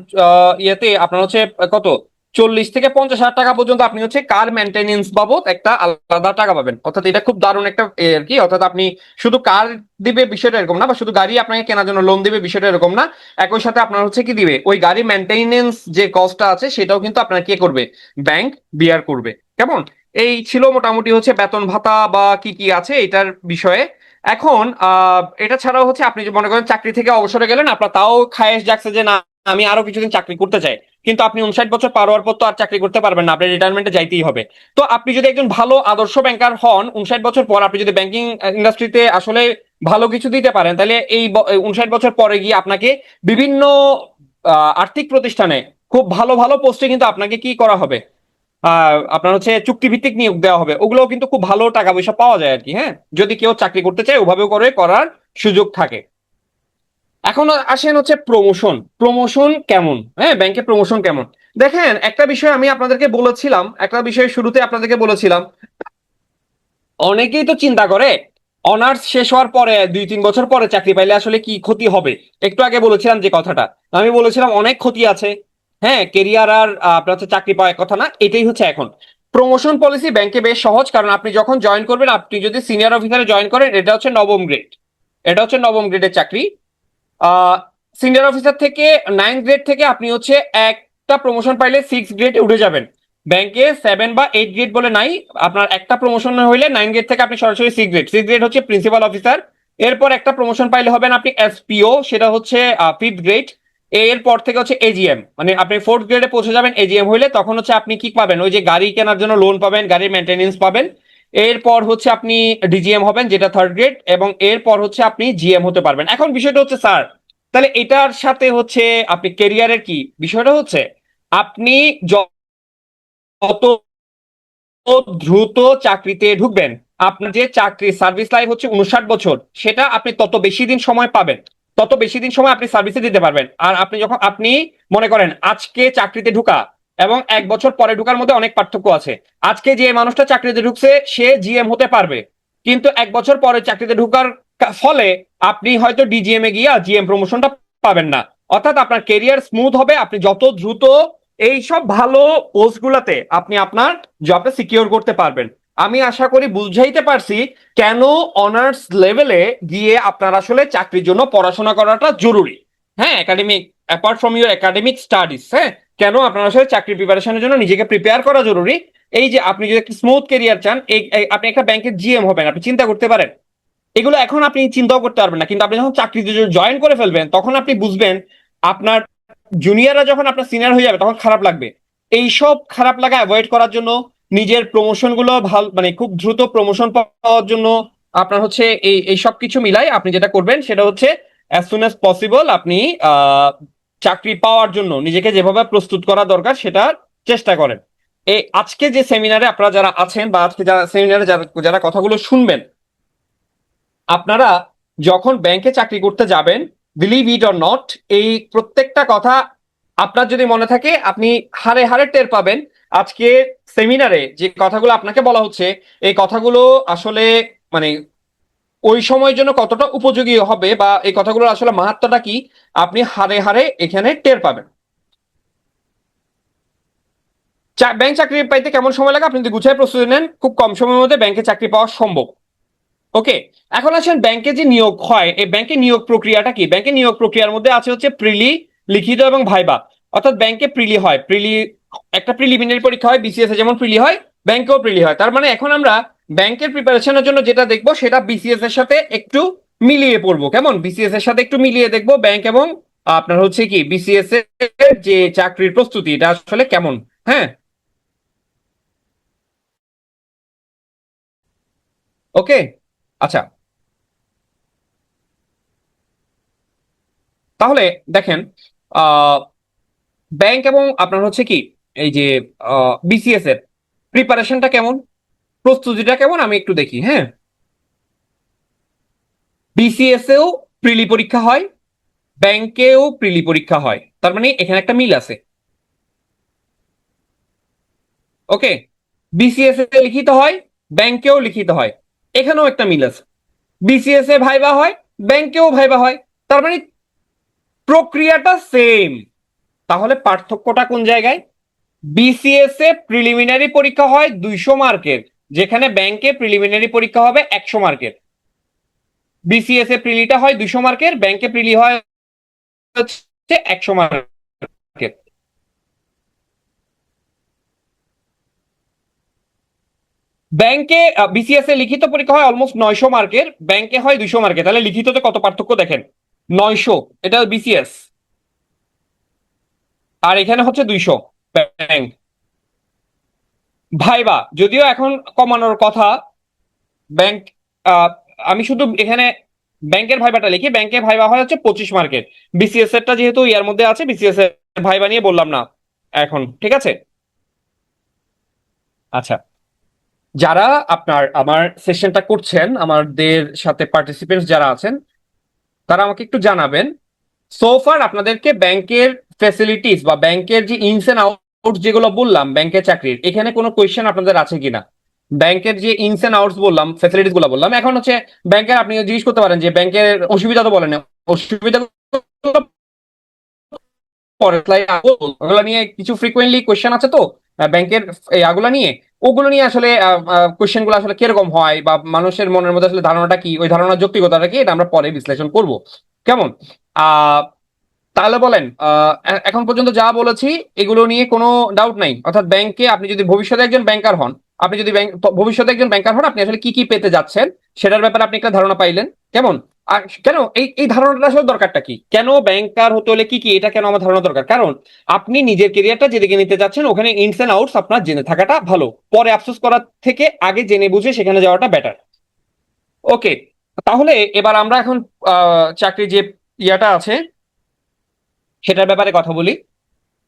ইয়েতে আপনার হচ্ছে কত, 40 থেকে 50 হাজার টাকা পর্যন্ত আপনি হচ্ছে কার মেনটেনেন্স বাবদ একটা আলাদা টাকা পাবেন। অর্থাৎ এটা খুব দারুণ একটা আর কি। অর্থাৎ আপনি শুধু কার দিবে বিষয়টা এরকম না, বা শুধু গাড়ি আপনাকে কেনার জন্য লোন দিবে বিষয়টা এরকম না। একই সাথে আপনার হচ্ছে কি দিবে, ওই গাড়ি মেনটেনেন্স যে কস্টটা আছে সেটাও কিন্তু আপনার কে করবে, ব্যাংক বিয়ার করবে। কেমন? এই ছিল মোটামুটি হচ্ছে বেতন ভাতা বা কি কি আছে এটার বিষয়ে। এখন এটা ছাড়াও হচ্ছে আপনি যে মনে করেন চাকরি থেকে অবসরে গেলেন, আপনার তাও খায়েশ জাগছে যে না আমি আরো কিছুদিন চাকরি করতে চাই, কিন্তু আপনি 59 বছর পার হওয়ার পর তো আর চাকরি করতে পারবেন না, আপনার রিটায়ারমেন্টে যাইতেই হবে। তো আপনি যদি একজন ভালো আদর্শ ব্যাংকার হন, 59 বছর পর আপনি যদি ব্যাংকিং ইন্ডাস্ট্রিতে আসলে ভালো কিছু দিতে পারেন, তাহলে এই 59 বছর পরে গিয়ে আপনাকে বিভিন্ন আর্থিক প্রতিষ্ঠানে খুব ভালো ভালো পোস্টে কিন্তু আপনাকে কি করা হবে, আপনার হচ্ছে চুক্তিভিত্তিক নিয়োগ দেওয়া হবে। ওগুলোও কিন্তু খুব ভালো টাকা পয়সা পাওয়া যায় আর কি। হ্যাঁ, যদি কেউ চাকরি করতে চায় ওভাবে করে করার সুযোগ থাকে। এখন আসেন হচ্ছে প্রমোশন। প্রমোশন কেমন, হ্যাঁ ব্যাংকে প্রমোশন কেমন? দেখেন, একটা বিষয় আমি আপনাদেরকে বলেছিলাম, একটা বিষয় শুরুতে আপনাদেরকে বলেছিলাম, অনেকেই তো চিন্তা করে অনার্স শেষ হওয়ার পরে 2-3 বছর পরে চাকরি পাইলে আসলে কি ক্ষতি হবে। একটু আগে বলেছিলাম যে কথাটা, আমি বলেছিলাম অনেক ক্ষতি আছে। হ্যাঁ, কেরিয়ার আর আপনার হচ্ছে চাকরি পাওয়ার কথা না, এটাই হচ্ছে এখন। প্রমোশন পলিসি ব্যাংকে বেশ সহজ, কারণ আপনি যখন জয়েন করবেন, আপনি যদি সিনিয়র অফিসারে জয়েন করেন, এটা হচ্ছে নবম গ্রেড, এটা হচ্ছে নবম গ্রেডের চাকরি। সিনিয়র অফিসার থেকে 9 গ্রেড থেকে আপনি হচ্ছে একটা প্রমোশন পাইলে 6 গ্রেডে উঠে যাবেন। ব্যাংকে 7 বা 8 গ্রেড বলে নাই, আপনার একটা প্রমোশন হইলে 9 গ্রেড থেকে আপনি সরাসরি 6 গ্রেড, 6 গ্রেড হচ্ছে প্রিন্সিপাল অফিসার। এরপর একটা প্রমোশন পাইলে হবেন আপনি এসপিও, সেটা হচ্ছে 5th গ্রেড। এরপর থেকে হচ্ছে এজিএম, মানে আপনি 4th গ্রেডে পৌঁছে যাবেন এজিএম হইলে, তখন হচ্ছে আপনি কি পাবেন, ওই যে গাড়ি কেনার জন্য লোন পাবেন, গাড়ির মেনটেনেন্স পাবেন। এরপর হচ্ছে আপনি ডিজিএম হবেন যেটা 3rd গ্রেড, এবং এরপর হচ্ছে আপনি জিএম হতে পারবেন। এখন বিষয়টা হচ্ছে স্যার, তাহলে এটার সাথে হচ্ছে আপনি কেরিয়ারের কি বিষয়টা হচ্ছে, আপনি যত দ্রুত চাকরিতে ঢুকবেন, আপনার যে চাকরি সার্ভিস লাইফ হচ্ছে 59 বছর, সেটা আপনি তত বেশি দিন সময় পাবেন, তত বেশি দিন সময় আপনি সার্ভিসে দিতে পারবেন। আর আপনি যখন আপনি মনে করেন আজকে চাকরিতে ঢুকা, এবং 1 বছর পরে ঢোকার মধ্যে অনেক পার্থক্য আছে। আজকে যে মানুষটা চাকরিতে ঢুকছে সে জিএম হতে পারবে, কিন্তু 1 বছর পরে চাকরিতে ঢোকার ফলে আপনি হয়তো ডিজিএম এ গিয়ে জিএম প্রমোশনটা পাবেন না। অর্থাৎ আপনার কেরিয়ার স্মুথ হবে আপনি যত দ্রুত এই সব ভালো পোস্ট গুলাতে আপনি আপনার জবটা সিকিউর করতে পারবেন। আমি আশা করি বুঝাইতে পারছি কেন অনার্স লেভেলে গিয়ে আপনার আসলে চাকরির জন্য পড়াশোনা করাটা জরুরি। হ্যাঁ, academic, apart from your academic studies, হ্যাঁ, কেন আপনার আসলে চাকরি প্রিপারেশনের জন্য নিজেকে প্রিপেয়ার করা জরুরি। এই যে আপনি যদি একটা স্মুথ কেরিয়ার চান, আপনি একটা ব্যাংকের জিএম হবেন, আপনি চিন্তা করতে পারেন এগুলো এখন আপনি চিন্তাও করতে পারবেন না, কিন্তু আপনি যখন চাকরিতে জয়েন করে ফেলবেন তখন আপনি বুঝবেন আপনার জুনিয়ররা যখন আপনার সিনিয়র হয়ে যাবে তখন খারাপ লাগবে। এইসব খারাপ লাগা অ্যাভয়েড করার জন্য, নিজের প্রমোশন গুলো ভালো মানে খুব দ্রুত প্রমোশন পাওয়ার জন্য আপনার হচ্ছে এই সব কিছু মিলাই আপনি যেটা করবেন সেটা হচ্ছে অ্যাজ সুন অ্যাজ পসিবল আপনি আহ চাকরি পাওয়ার জন্য নিজেকে যেভাবে প্রস্তুত করা দরকার সেটা চেষ্টা করেন। এই আজকে যে সেমিনারে আপনারা যারা আছেন বা আজকে যারা সেমিনারে যারা যারা কথাগুলো শুনবেন, আপনারা যখন ব্যাংকে চাকরি করতে যাবেন, বিলিভ ইট অর নট, এই প্রত্যেকটা কথা আপনার যদি মনে থাকে আপনি হাড়ে হাড়ে টের পাবেন। আজকে সেমিনারে যে কথাগুলো আপনাকে বলা হচ্ছে এই কথাগুলো আসলে মানে ওই সময়ের জন্য কতটা উপযোগী হবে বা এই কথাগুলোর আসলে মাহাত্ম্যটা কি আপনি হাড়ে হাড়ে এখানে টের পাবেন। ব্যাংক চাকরি পাইতে কেমন সময় লাগে? আপনি যদি গুছায় প্রস্তুতি নেন খুব কম সময়ের মধ্যে ব্যাংকে চাকরি পাওয়া সম্ভব। ওকে, এখন আসেন ব্যাংকে যে নিয়োগ হয় এই ব্যাংকে নিয়োগ প্রক্রিয়াটা কি। ব্যাংকে নিয়োগ প্রক্রিয়ার মধ্যে আছে হচ্ছে প্রিলি, লিখিত এবং ভাইবা। অর্থাৎ ব্যাংকে প্রিলি হয়, একটা প্রিলিমিনারি পরীক্ষা হয়, বিসিএস এ যেমন প্রিলি হয় ব্যাংকেও প্রিলি হয়। তার মানে এখন আমরা ব্যাংকের প্রিপারেশনের জন্য যেটা দেখবো সেটা বিসিএস এর সাথে একটু মিলিয়ে পড়বো। কেমন? বিসিএস এর সাথে একটু মিলিয়ে দেখবো ব্যাংক এবং আপনার হচ্ছে কি বিসিএস এর যে চাকরির প্রস্তুতি এটা আসলে কেমন। হ্যাঁ, ওকে, আচ্ছা, তাহলে দেখেন ব্যাংক এবং আপনার হচ্ছে কি এই যে বিসিএস এর প্রিপারেশনটা কেমন, প্রস্তুতিটা কেমন আমি একটু দেখি। হ্যাঁ, বিসিএস এও প্রিলি পরীক্ষা হয়, ব্যাংকেও প্রিলি পরীক্ষা হয়, তার মানে এখানে একটা মিল আছে। ওকে, বিসিএস এ লিখিত হয়, ব্যাংকেও লিখিত হয়, এখানেও একটা মিল আছে। বিসিএস এ ভাইবা হয়, ব্যাংকেও ভাইবা হয়, তার মানে প্রক্রিয়াটা সেম। তাহলে পার্থক্যটা কোন জায়গায়? বিসিএস এ প্রিলিমিনারি পরীক্ষা হয় 200 মার্কের, যেখানে ব্যাংকে প্রিলিমিনারি পরীক্ষা হবে 100 মার্কের। বিসিএস এ প্রিলিটা হয় 200 মার্কের, ব্যাংকে প্রিলি হয় হচ্ছে 100 মার্কের। ব্যাংকে বিসিএস এ লিখিত পরীক্ষা হয় অলমোস্ট 900 মার্কের, ব্যাংকে হয় 200 মার্কের। তাহলে লিখিততে কত পার্থক্য দেখেন, 900 এটা বিসিএস, আর এখানে হচ্ছে 200 ব্যাংক। ভাইবা যদিও এখন কমানোর কথা, ব্যাংক আমি শুধু এখানে ব্যাংকের ভাইবাটা লিখি, ব্যাংকের ভাইবা হয় হচ্ছে 25 মার্কের। বিসিএস এরটা যেহেতু ইয়ার মধ্যে আছে বিসিএস এর ভাইবা নিয়ে বললাম না এখন, ঠিক আছে। আচ্ছা, যারা আপনার আমার সেশনটা করছেন আমাদের সাথে পার্টিসিপেন্টস যারা আছেন তারা আমাকে একটু জানাবেন সোফার আপনাদেরকে ব্যাংকের ফ্যাসিলিটিস বা ব্যাংকের যে ইনস এন্ড আউটস যেগুলো বললাম ব্যাংকের চাকরির, এখানে কোনো কোয়েশ্চেন আপনাদের আছে কিনা। ব্যাংকের যে ইনস এন্ড আউটস বললাম, ফ্যাসিলিটিস গুলো বললাম, এখন হচ্ছে ব্যাংকের আপনি জিজ্ঞেস করতে পারেন যে ব্যাংকের অসুবিধা তো বলেন, অসুবিধা পরে slide ওগুলো নিয়ে কিছু ফ্রিকোয়েন্টলি কোয়েশ্চেন আছে তো ব্যাংকের এই আগুলা নিয়ে, ওগুলো নিয়ে আসলে কোয়েশ্চেন গুলো আসলে কিরকম হয় বা মানুষের মনের মধ্যে আসলে ধারণাটা কি, ওই ধারণার যৌক্তিকতাটা কি, এটা আমরা পরে বিশ্লেষণ করব। কেমন? আহ তাহলে বলেন এখন পর্যন্ত যা বলেছি এগুলো নিয়ে কোনো ডাউট নাই? অর্থাৎ ব্যাংকে আপনি যদি ভবিষ্যতে একজন ব্যাংকার হন, আপনি যদি ভবিষ্যতে একজন ব্যাংকার হন আপনি আসলে কি কি পেতে যাচ্ছেন সেটার ব্যাপারে আপনি একটা ধারণা পাইলেন। কেমন? আর কেন এই এই ধারণাটা আসলে দরকারটা কি, কেন ব্যাংকার হতে হলে কি কি, এটা কেন আমার ধারণা দরকার? কারণ আপনি নিজের কেরিয়ারটা যেদিকে নিতে যাচ্ছেন ওখানে ইনস এন্ড আউটস আপনার জেনে থাকাটা ভালো, পরে আফসোস করার থেকে আগে জেনে বুঝে সেখানে যাওয়াটা বেটার। ওকে, তাহলে এবার আমরা এখন চাকরি যে ইয়াটা আছে সেটার ব্যাপারে কথা বলি।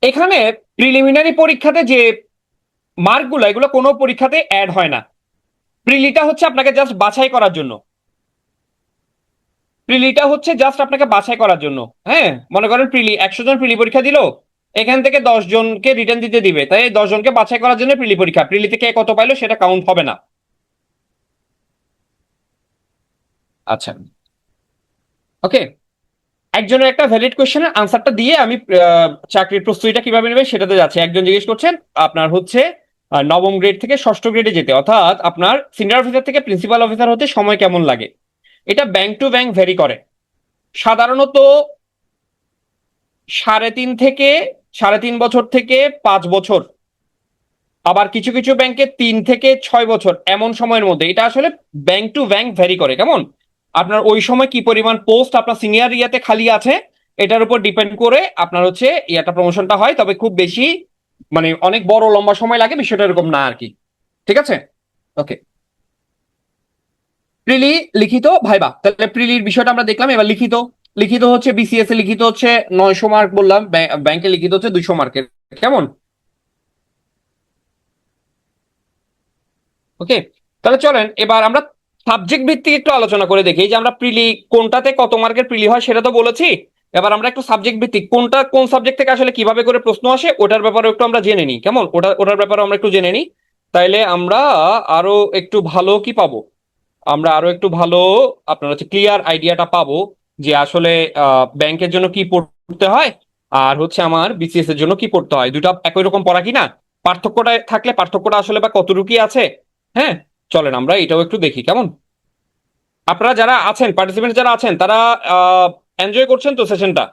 এখানে প্রিলিমিনারি পরীক্ষাতে যে মার্কগুলো এগুলো কোনো পরীক্ষাতে অ্যাড হয় না। প্রিলিটা হচ্ছে আপনাকে জাস্ট বাছাই করার জন্য, প্রিলিটা হচ্ছে জাস্ট আপনাকে বাছাই করার জন্য। হ্যাঁ, মনে করেন প্রিলি 100 জন প্রিলি পরীক্ষা দিল, এখান থেকে 10 জনকে রিটার্ন দিতে দিবে, তাই এই 10 জনকে বাছাই করার জন্য প্রিলি পরীক্ষা, প্রিলিতে কে কত পাইলো সেটা কাউন্ট হবে না। আচ্ছা, ওকে। একজনের একটা ভ্যালিড কোয়েশ্চেনের আনসারটা দিয়ে আমি চাকরির প্রস্তুতিটা কিভাবে নেবে সেটাতে যাচ্ছি। একজন জিজ্ঞেস করছেন আপনার হচ্ছে নবম গ্রেড থেকে ষষ্ঠ গ্রেডে যেতে, অর্থাৎ আপনার সিনিয়র অফিসার থেকে প্রিন্সিপাল অফিসার হতে সময় কেমন লাগে। এটা ব্যাংক টু ব্যাংক ভ্যারি করে। সাধারণত 3.5 থেকে 3.5 বছর থেকে 5 বছর, আবার কিছু কিছু ব্যাংকে 3 থেকে 6 বছর, এমন সময়ের মধ্যে। এটা আসলে ব্যাংক টু ব্যাংক ভ্যারি করে। কেমন আপনার ওই সময় কি পরিমাণ পোস্ট আপনার সিনিয়র ইয়াতে খালি আছে এটার উপর ডিপেন্ড করে আপনার হচ্ছে ইয়াটা প্রমোশনটা হয়। তবে খুব বেশি মানে অনেক বড় লম্বা সময় লাগে বিষয়টা এরকম না আর কি। ঠিক আছে, ওকে। প্রিলি, লিখিত, ভাইবা। তাহলে প্রিলির বিষয়টা আমরা দেখলাম। এবার লিখিত। লিখিত হচ্ছে বিসিএস এ লিখিত হচ্ছে 900 মার্ক বললাম, ব্যাংকে লিখিত হচ্ছে 200 মার্কের। কেমন, ওকে। তাহলে চলেন এবার আমরা সাবজেক্ট ভিত্তিক একটু আলোচনা করে দেখি। এই যে আমরা প্রিলি কোনটাতে কত মার্কের প্রিলি হয় সেটা তো বলেছি, এবার আমরা একটু সাবজেক্ট ভিত্তিক কোনটা কোন সাবজেক্ট থেকে আসলে কিভাবে করে প্রশ্ন আসে ওটার ব্যাপারে একটু আমরা জেনে নিই। কেমন, ওটার ব্যাপারে আমরা একটু জেনে নিই। তাইলে আমরা আরো একটু ভালো কি পাবো, আমরা আরো একটু ভালো আপনার হচ্ছে ক্লিয়ার আইডিয়াটা পাবো যে আসলে ব্যাংকের জন্য কি পড়তে হয় আর হচ্ছে আমার বিসিএস এর জন্য কি পড়তে হয়, দুটা একই রকম পড়া কিনা, পার্থক্যটা থাকলে পার্থক্যটা আসলে বা কতটুকু আছে। হ্যাঁ, চলেন আমরা এটাও একটু দেখি। কেমন, আপনারা যারা আছেন পার্টিসিপেন্ট যারা আছেন তারা এনজয় করছেন তো সেশনটা,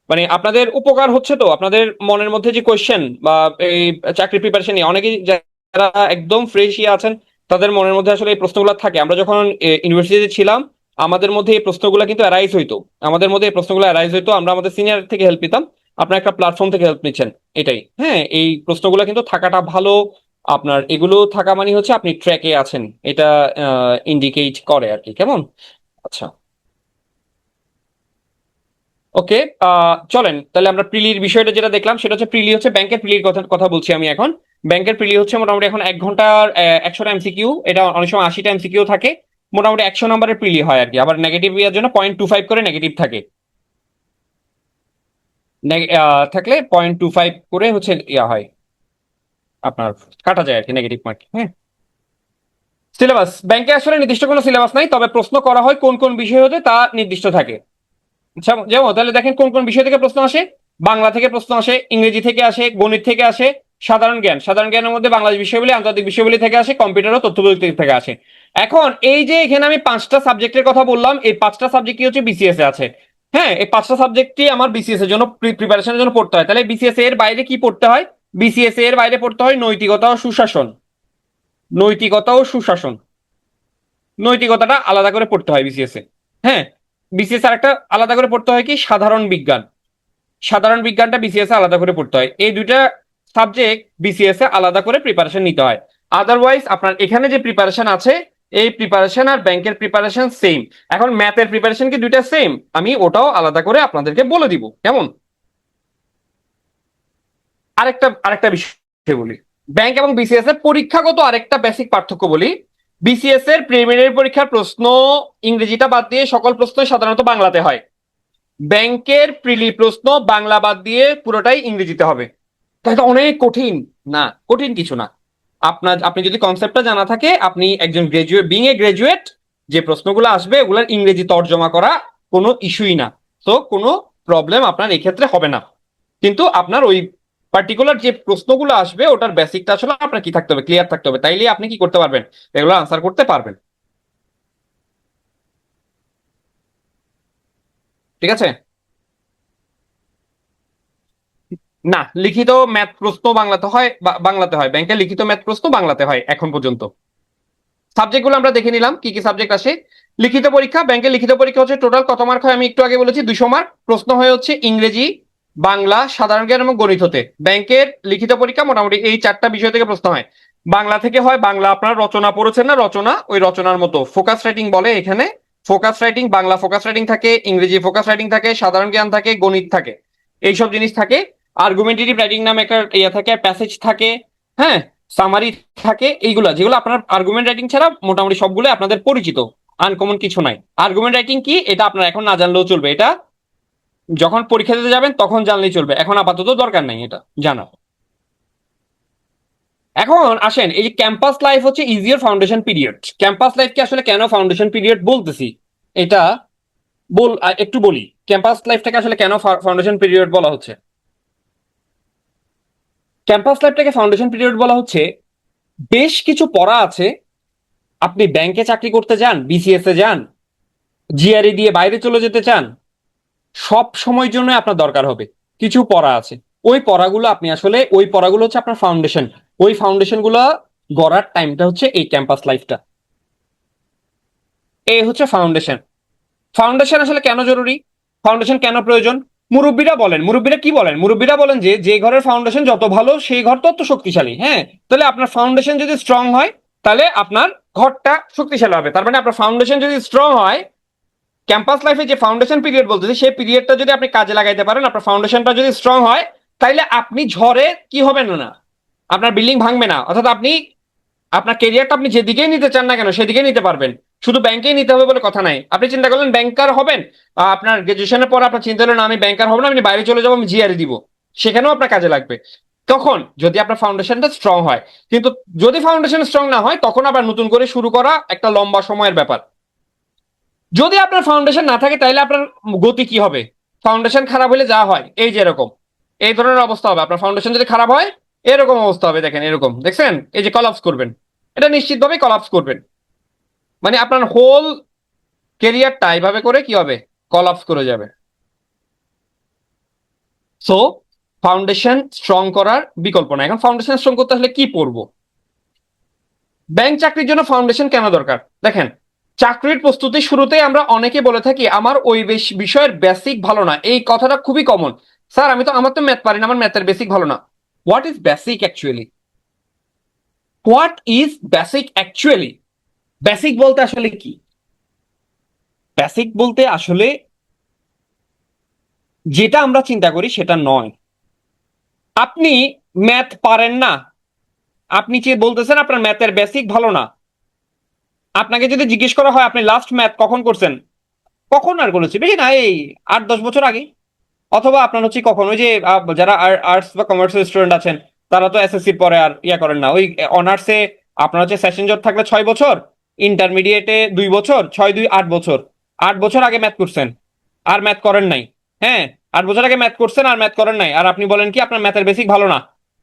মানে আপনাদের উপকার হচ্ছে তো, আপনাদের মনের মধ্যে যে কোয়েশ্চেন বা এই চাকরি প্রিপারেশন নিয়ে অনেকেই যারা একদম ফ্রেশ আছেন তাদের মনের মধ্যে আসলে এই প্রশ্নগুলো থাকে। আমরা যখন ইউনিভার্সিটিতে ছিলাম আমাদের মধ্যে এই প্রশ্নগুলো কিন্তু অ্যারাইজ হইতো, আমাদের মধ্যে এই প্রশ্নগুলো অ্যারাইজ হইতো, আমরা আমাদের সিনিয়র থেকে হেল্প নিতাম। আপনার একটা প্ল্যাটফর্ম থেকে হেল্প নিচ্ছেন, এটাই। হ্যাঁ, এই প্রশ্নগুলো কিন্তু থাকাটা ভালো। আপনার এগুলো থাকা মানে হচ্ছে আপনি ট্র্যাকে আছেন, এটা ইন্ডিকেট করে আর কি। কেমন, আচ্ছা, ওকে। চলেন তাহলে আমরা প্রিলির বিষয়টা যেটা দেখলাম সেটা হচ্ছে প্রিলি হচ্ছে ব্যাংকের প্রিলির কথা কথা বলছি আমি এখন। ব্যাংকের প্রিলি হচ্ছে মোটামুটি এখন 1 ঘন্টার 100টা এমসিকিউ, এটা অনেক সময় 80টা এমসিকিউ থাকে। মোটামুটি 100 নম্বরের প্রিলি হয় আর কি। আবার নেগেটিভ ইয়ার জন্য 0.25 করে নেগেটিভ থাকে। থাকলে 0.25 করে হচ্ছে ইয়া হয় আপনার, কাটা যায় আর কি নেগেটিভ মার্ক। হ্যাঁ, সিলেবাস ব্যাংকে আসলে নির্দিষ্ট কোনো সিলেবাস নাই, তবে প্রশ্ন করা হয় কোন কোন বিষয় হতে তা নির্দিষ্ট থাকে। যেমন তাহলে দেখেন কোন কোন বিষয় থেকে প্রশ্ন আসে। বাংলা থেকে প্রশ্ন আসে, ইংরেজি থেকে আসে, গণিত থেকে আসে, সাধারণ জ্ঞান, সাধারণ জ্ঞানের মধ্যে বাংলাদেশ বিষয়াবলী, আন্তর্জাতিক বিষয়াবলী থেকে আসে, কম্পিউটার ও তথ্য প্রযুক্তি থেকে আসে। এখন এই যে এখানে আমি 5টা সাবজেক্টের কথা বললাম, এই 5টা সাবজেক্টই হচ্ছে বিসিএস এ আছে। হ্যাঁ, এই 5টা সাবজেক্টই আমার বিসিএস এর জন্য প্রিপারেশনের জন্য পড়তে হয়। তাহলে বিসিএস এর বাইরে কি পড়তে হয়, বিসিএস এর বাইরে পড়তে হয় নৈতিকতা ও সুশাসন। নৈতিকতা ও সুশাসন, নৈতিকতাটা আলাদা করে পড়তে হয় বিসিএস এ। হ্যাঁ, বিসিএস আর একটা আলাদা করে পড়তে হয় কি সাধারণ বিজ্ঞান। সাধারণ বিজ্ঞানটা বিসিএস এ আলাদা করে পড়তে হয়। এই দুইটা সাবজেক্ট বিসিএস এ আলাদা করে প্রিপারেশন নিতে হয়। আদারওয়াইজ আপনার এখানে যে প্রিপারেশন আছে এই প্রিপারেশন আর ব্যাংকের প্রিপারেশন সেম। এখন ম্যাথের প্রিপারেশন কি দুইটা সেম, আমি ওটাও আলাদা করে আপনাদেরকে বলে দিব। কেমন, আরেকটা আরেকটা বিষয় বলি, ব্যাংক এবং বিসিএস এর পরীক্ষাগত আরেকটা বেসিক পার্থক্য বলি। বিসিএস এর প্রিলিমিনারি পরীক্ষার প্রশ্ন ইংরেজিটা বাদ দিয়ে সকল প্রশ্ন সাধারণত বাংলাতে হয়। ব্যাংকের প্রিলি প্রশ্ন বাংলা বাদ দিয়ে পুরোটাই ইংরেজিতে হবে। তাই তো অনেক কঠিন? না, কঠিন কিছু না। আপনি যদি কনসেপ্টটা জানা থাকে, আপনি একজন গ্রাজুয়েট, বিং এ গ্রাজুয়েট, যে প্রশ্নগুলো আসবে ওগুলার ইংরেজি তর্জমা করা কোনো ইস্যুই না। তো কোনো প্রবলেম আপনার এই ক্ষেত্রে হবে না। কিন্তু আপনার ওই পার্টিকুলার যে প্রশ্নগুলো আসবে ওটার বেসিকটা আসলে আপনার কি থাকতে হবে, ক্লিয়ার থাকতে হবে, তাইলে আপনি কি করতে পারবেন, এগুলো আনসার করতে পারবেন। ঠিক আছে। না, লিখিত ম্যাথ প্রশ্ন বাংলাতে হয়, বাংলাতে হয়, ব্যাংকে লিখিত ম্যাথ প্রশ্ন বাংলাতে হয় এখন পর্যন্ত। সাবজেক্ট গুলো আমরা দেখে নিলাম কি কি সাবজেক্ট আসে। লিখিত পরীক্ষা, ব্যাংকের লিখিত পরীক্ষা হচ্ছে টোটাল কত মার্ক হয় আমি একটু আগে বলেছি, 200 মার্ক। প্রশ্ন হয়ে হচ্ছে ইংরেজি, বাংলা, সাধারণ জ্ঞান এবং গণিত হতে। ব্যাংকের লিখিত পরীক্ষা মোটামুটি এই 4টা বিষয় থেকে প্রশ্ন হয়। বাংলা থেকে হয়, বাংলা আপনার রচনা পড়েছেন না, রচনা ওই রচনার মতো ফোকাস রাইটিং বলে এখানে। Focus writing, Bangla focus writing থাকে, ইংরেজি ফোকাস রাইটিং থাকে, সাধারণ জ্ঞান থাকে, গণিত থাকে, এইসব জিনিস থাকে। আর্গুমেন্টেটিভ রাইটিং নামে একটা ইয়ে থাকে, প্যাসেজ থাকে। হ্যাঁ, সামারি থাকে। এইগুলা যেগুলো আপনার আর্গুমেন্ট রাইটিং ছাড়া মোটামুটি সবগুলো আপনাদের পরিচিত, আনকমন কিছু নাই। আর্গুমেন্ট রাইটিং কি এটা আপনার এখন না জানলেও চলবে। এটা যখন পরীক্ষা দিতে যাবেন তখন জানলেই চলবে, এখন আপাতত দরকার নাই এটা জানা। এখন আসেন, এই যে ক্যাম্পাস লাইফ হচ্ছে ইজিয়ার ফাউন্ডেশন পিরিয়ড। ক্যাম্পাস লাইফকে আসলে কেন ফাউন্ডেশন পিরিয়ড বলতেছি এটা একটু বলি। ক্যাম্পাস লাইফটাকে আসলে কেন ফাউন্ডেশন পিরিয়ড বলা হচ্ছে? ক্যাম্পাস লাইফটাকে ফাউন্ডেশন পিরিয়ড বলা হচ্ছে, বেশ কিছু পড়া আছে। আপনি ব্যাংকে চাকরি করতে যান, বিসিএস এ যান, জিআরই দিয়ে বাইরে চলে যেতে চান, সব সময়ের জন্য আপনার দরকার হবে কিছু পড়া আছে। ওই পড়াগুলো আপনি আসলে, ওই পড়াগুলো হচ্ছে আপনার ফাউন্ডেশন। ওই ফাউন্ডেশন গুলো গড়ার টাইমটা হচ্ছে এই ক্যাম্পাস লাইফটা। এই হচ্ছে ফাউন্ডেশন। ফাউন্ডেশন আসলে কেন জরুরি, ফাউন্ডেশন কেন প্রয়োজন? মুরব্বীরা কি বলেন? মুরব্বীরা বলেন যে যে ঘরের ফাউন্ডেশন যত ভালো সেই ঘর তত শক্তিশালী। হ্যাঁ, তাহলে আপনার ফাউন্ডেশন যদি স্ট্রং হয় তাহলে আপনার ঘরটা শক্তিশালী হবে। তার মানে আপনার ফাউন্ডেশন যদি স্ট্রং হয়, ক্যাম্পাস লাইফে যে ফাউন্ডেশন পিরিয়ড বলতেছি সেই পিরিয়ডটা যদি আপনি কাজে লাগাইতে পারেন, আপনার ফাউন্ডেশনটা যদি স্ট্রং হয়, তাইলে আপনি ঝড়ে কি হবেন না, আপনার বিল্ডিং ভাঙবে না। অর্থাৎ আপনি আপনার কেরিয়ারটা আপনি যেদিকেই নিতে চান না কেন সেদিকেই নিতে পারবেন। শুধু ব্যাংকেই নিতে হবে বলে কথা নাই। আপনি চিন্তা করলেন ব্যাংকার হবেন, আপনার গ্রাজুয়েশনের পর আপনার চিন্তা হলো না আমি ব্যাংকার হবো না, আমি বাইরে চলে যাবো, আমি জিআরই দিব, সেখানেও আপনার কাজে লাগবে তখন, যদি আপনার ফাউন্ডেশনটা স্ট্রং হয়। কিন্তু যদি ফাউন্ডেশন স্ট্রং না হয়, তখন আবার নতুন করে শুরু করা একটা লম্বা সময়ের ব্যাপার। যদি আপনার ফাউন্ডেশন না থাকে তাহলে আপনার গতি কি হবে? ফাউন্ডেশন খারাপ হলে যা হয় এই যে এরকম, এই ধরনের অবস্থা হবে। আপনার ফাউন্ডেশন যদি খারাপ হয় এরকম অবস্থা হবে, দেখেন এরকম, দেখছেন এই যে কলাপস করবেন, এটা নিশ্চিতভাবে কলাপস করবেন। মানে আপনার হোল কেরিয়ারটা এইভাবে করে কি হবে, কলাপস করে যাবে। সো ফাউন্ডেশন স্ট্রং করার বিকল্প না। এখন ফাউন্ডেশন স্ট্রং করতে হলে কি পড়বো? ব্যাংক চাকরির জন্য ফাউন্ডেশন কেন দরকার? দেখেন, চাকরির প্রস্তুতি শুরুতেই আমরা অনেকে বলে থাকি আমার ওই বিষয়ের বেসিক ভালো না। এই কথাটা খুবই কমন। স্যার আমার তো ম্যাথ পারি না, আমার ম্যাথের বেসিক ভালো না। What is basic actually? What is basic actually? Basic বলতে আসলে কি? বেসিক বলতে আসলে যেটা আমরা চিন্তা করি সেটা নয়। আপনি ম্যাথ পারেন না, আপনি যে বলতেছেন আপনার ম্যাথের বেসিক ভালো না, আপনাকে যদি জিজ্ঞেস করা হয় আপনি লাস্ট ম্যাথ কখন করছেন, কখন আর করেছি, বেশি না এই 8-10 বছর আগে। অথবা আপনার হচ্ছে কখন ওই যে যারা আর্টস বা কমার্সের স্টুডেন্ট আছেন, তারা তো এসএসসির পরে আর ইয়া করেন না, ওই অনার্সে আপনার হচ্ছে সেশন জট থাকলে 6 বছর, ইন্টারমিডিয়েটে 2 বছর, 6-2 8 বছর। 8 বছর আগে ম্যাথ করছেন আর ম্যাথ করেন নাই। হ্যাঁ, 8 বছর আগে ম্যাথ করছেন আর ম্যাথ করেন নাই, আর আপনি বলেন কি আপনার ম্যাথের বেসিক ভালো না?